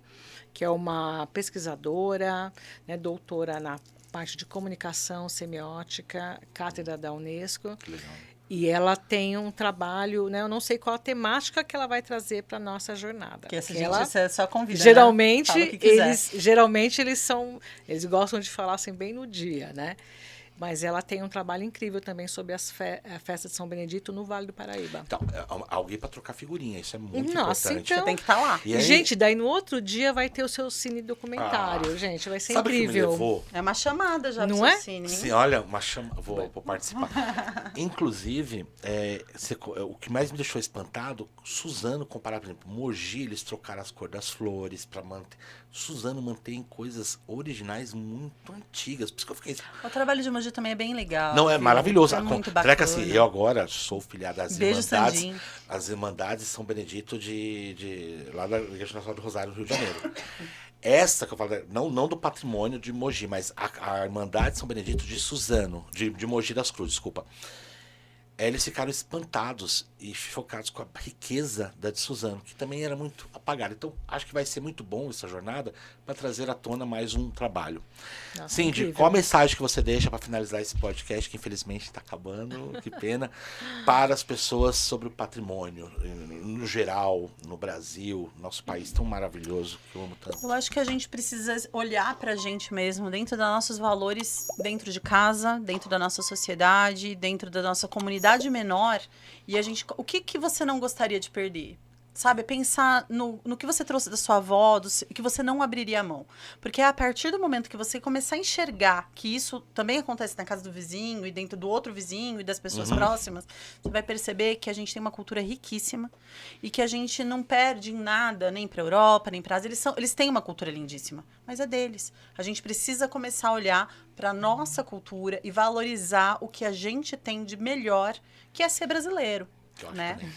Speaker 3: que é uma pesquisadora, né, doutora na parte de comunicação semiótica, cátedra da Unesco.
Speaker 1: Que legal.
Speaker 3: E ela tem um trabalho, né, eu não sei qual a temática que ela vai trazer para a nossa jornada.
Speaker 2: Que essa
Speaker 3: Que
Speaker 2: gente
Speaker 3: ela-
Speaker 2: você só convida,
Speaker 3: geralmente,
Speaker 2: né? Fala o que quiser.
Speaker 3: eles gostam de falar assim bem no dia, né? Mas ela tem um trabalho incrível também sobre a festa de São Benedito no Vale do Paraíba.
Speaker 1: Então, alguém para trocar figurinha, isso é muito
Speaker 3: Nossa,
Speaker 1: importante.
Speaker 3: então-
Speaker 2: Tem que estar lá.
Speaker 1: E aí,
Speaker 3: Gente, daí no outro dia vai ter o seu cine documentário, gente, vai ser
Speaker 1: sabe o que me
Speaker 3: incrível.
Speaker 1: levou?
Speaker 2: É uma chamada já
Speaker 3: Não
Speaker 2: pro
Speaker 3: é?
Speaker 2: seu cine, hein?
Speaker 1: Sim, olha, vou participar. Inclusive, o que mais me deixou espantado, Suzano, comparado, por exemplo, Mogi, eles trocaram as cores das flores para manter. Suzano mantém coisas originais muito antigas. Por isso que eu fiquei.
Speaker 2: O trabalho de Mogi também é bem legal.
Speaker 1: Não, é
Speaker 2: viu?
Speaker 1: maravilhoso.
Speaker 2: É muito
Speaker 1: Será que
Speaker 2: bacana.
Speaker 1: assim, eu agora sou filiado às
Speaker 2: Beijo,
Speaker 1: Irmandades.
Speaker 2: Sandinho.
Speaker 1: As Irmandades São Benedito lá da Igreja Nacional do Rosário, no Rio de Janeiro. Essa que eu falo, não do patrimônio de Mogi, mas a Irmandade São Benedito de Suzano, de Mogi das Cruzes, desculpa. Eles ficaram espantados e chocados com a riqueza da de Suzano, que também era muito apagada. Então, acho que vai ser muito bom essa jornada para trazer à tona mais um trabalho.
Speaker 3: Nossa,
Speaker 1: Cindy,
Speaker 3: incrível.
Speaker 1: qual a mensagem que você deixa para finalizar esse podcast, que infelizmente está acabando, que pena, para as pessoas sobre o patrimônio, no geral, no Brasil, nosso país tão maravilhoso, que eu amo tanto.
Speaker 2: Eu acho que a gente precisa olhar pra gente mesmo, dentro dos nossos valores, dentro de casa, dentro da nossa sociedade, dentro da nossa comunidade menor. E o que você não gostaria de perder? Sabe, pensar no que você trouxe da sua avó, que você não abriria a mão. Porque é a partir do momento que você começar a enxergar que isso também acontece na casa do vizinho e dentro do outro vizinho e das pessoas próximas, você vai perceber que a gente tem uma cultura riquíssima e que a gente não perde em nada, nem para a Europa, nem para a Ásia. Eles têm uma cultura lindíssima, mas é deles. A gente precisa começar a olhar para a nossa cultura e valorizar o que a gente tem de melhor, que é ser brasileiro.
Speaker 1: Que eu acho
Speaker 2: Né?
Speaker 1: também.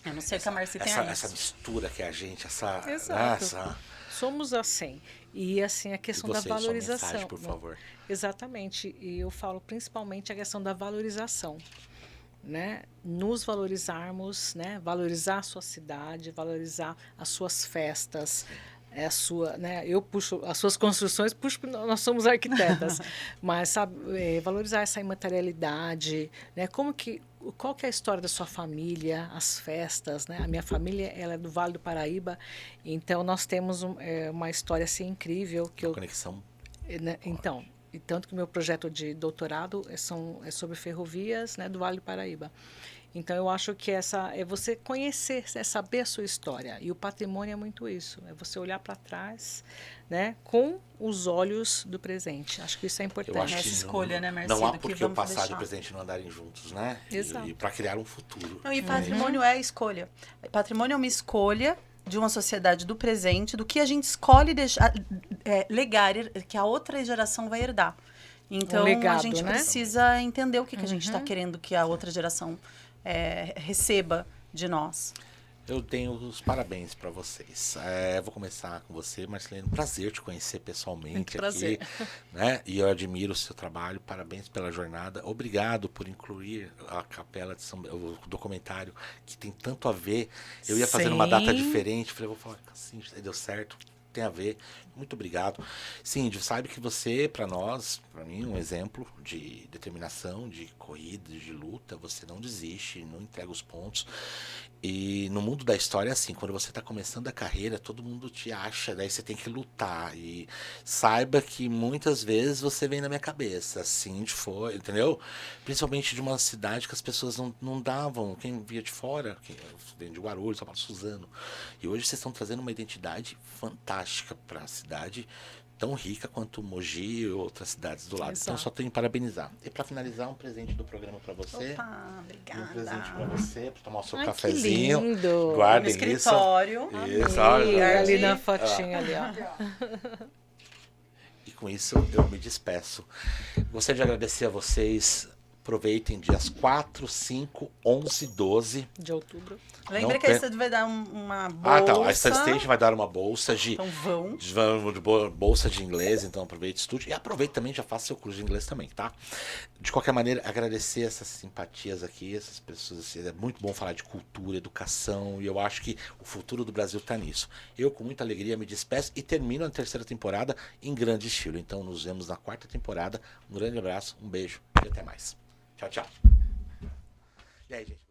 Speaker 2: Eu não sei o que a Marci tem
Speaker 1: essa mistura que é a gente,
Speaker 3: Exato. Somos assim. E assim, a
Speaker 1: E
Speaker 3: questão
Speaker 1: você,
Speaker 3: da
Speaker 1: sua
Speaker 3: valorização.
Speaker 1: mensagem, por favor.
Speaker 3: Exatamente. E eu falo principalmente a questão da valorização. Né? Nos valorizarmos, né? Valorizar a sua cidade, valorizar as suas festas. Né? Eu puxo as suas construções, nós somos arquitetas, mas sabe, valorizar essa imaterialidade, né? Qual que é a história da sua família, as festas, né? A minha família, ela é do Vale do Paraíba, então nós temos uma história assim incrível que
Speaker 1: Conexão.
Speaker 3: né? Então, e tanto que o meu projeto de doutorado é sobre ferrovias, né, do Vale do Paraíba. Então, eu acho que é você conhecer, é saber a sua história. E o patrimônio é muito isso. É você olhar para trás, né, com os olhos do presente. Acho que isso é importante.
Speaker 1: Eu acho
Speaker 2: Essa
Speaker 1: que
Speaker 2: escolha, né, Marci,
Speaker 1: não há
Speaker 2: do que
Speaker 1: por que o
Speaker 2: vamos
Speaker 1: passado e
Speaker 2: deixar.
Speaker 1: o presente não andarem juntos, né?
Speaker 3: Exato.
Speaker 1: E para criar um futuro.
Speaker 2: Não, e patrimônio é escolha. Patrimônio é uma escolha de uma sociedade do presente, do que a gente escolhe deixar, legar, que a outra geração vai herdar. Então,
Speaker 3: legado,
Speaker 2: a gente
Speaker 3: né?
Speaker 2: precisa entender o que a gente está querendo que a outra geração receba de nós.
Speaker 1: Eu tenho os parabéns para vocês. Vou começar com você, Marcelino. Prazer te conhecer pessoalmente
Speaker 3: Muito prazer.
Speaker 1: aqui, né? E eu admiro o seu trabalho. Parabéns pela jornada. Obrigado por incluir a Capela de o documentário, que tem tanto a ver. Eu ia fazer uma data
Speaker 3: Sim.
Speaker 1: diferente. Falei, vou falar assim, deu certo. tem a ver. Muito obrigado. Cíndy, sabe que você, para nós, para mim, um exemplo de determinação, de corrida, de luta. Você não desiste, não entrega os pontos. E no mundo da história é assim, quando você está começando a carreira, todo mundo te acha, daí você tem que lutar. E saiba que muitas vezes você vem na minha cabeça. Assim foi, entendeu? Principalmente de uma cidade que as pessoas não davam, quem via de fora, quem vem de Guarulhos, São Paulo, Suzano. E hoje vocês estão trazendo uma identidade fantástica para a cidade, tão rica quanto Mogi e outras cidades do lado.
Speaker 3: Exato.
Speaker 1: Então só tenho que parabenizar. E para finalizar, um presente do programa para você.
Speaker 2: Opa,
Speaker 1: E
Speaker 2: obrigada.
Speaker 1: um presente para você, para tomar o seu
Speaker 3: Ai, que
Speaker 1: cafezinho.
Speaker 3: lindo.
Speaker 2: No
Speaker 1: Guardem isso.
Speaker 2: escritório.
Speaker 1: Isso,
Speaker 3: E
Speaker 1: olha.
Speaker 3: ali na fotinha ali, ó.
Speaker 1: E com isso eu me despeço. Gostaria de agradecer a vocês. Aproveitem dias 4, 5, 11, 12.
Speaker 3: De outubro.
Speaker 2: Lembra
Speaker 1: Não
Speaker 2: que
Speaker 1: tem-
Speaker 2: a Estúdio vai dar uma bolsa.
Speaker 1: Ah, tá. A Station vai dar uma bolsa de,
Speaker 2: Então vão.
Speaker 1: bolsa de inglês, então aproveite o estúdio. E aproveite também, já faça seu curso de inglês também, tá? De qualquer maneira, agradecer essas simpatias aqui, essas pessoas. Assim, é muito bom falar de cultura, educação, e eu acho que o futuro do Brasil tá nisso. Eu, com muita alegria, me despeço e termino a terceira temporada em grande estilo. Então, nos vemos na quarta temporada. Um grande abraço, um beijo e até mais. Tchau, tchau. E aí, gente?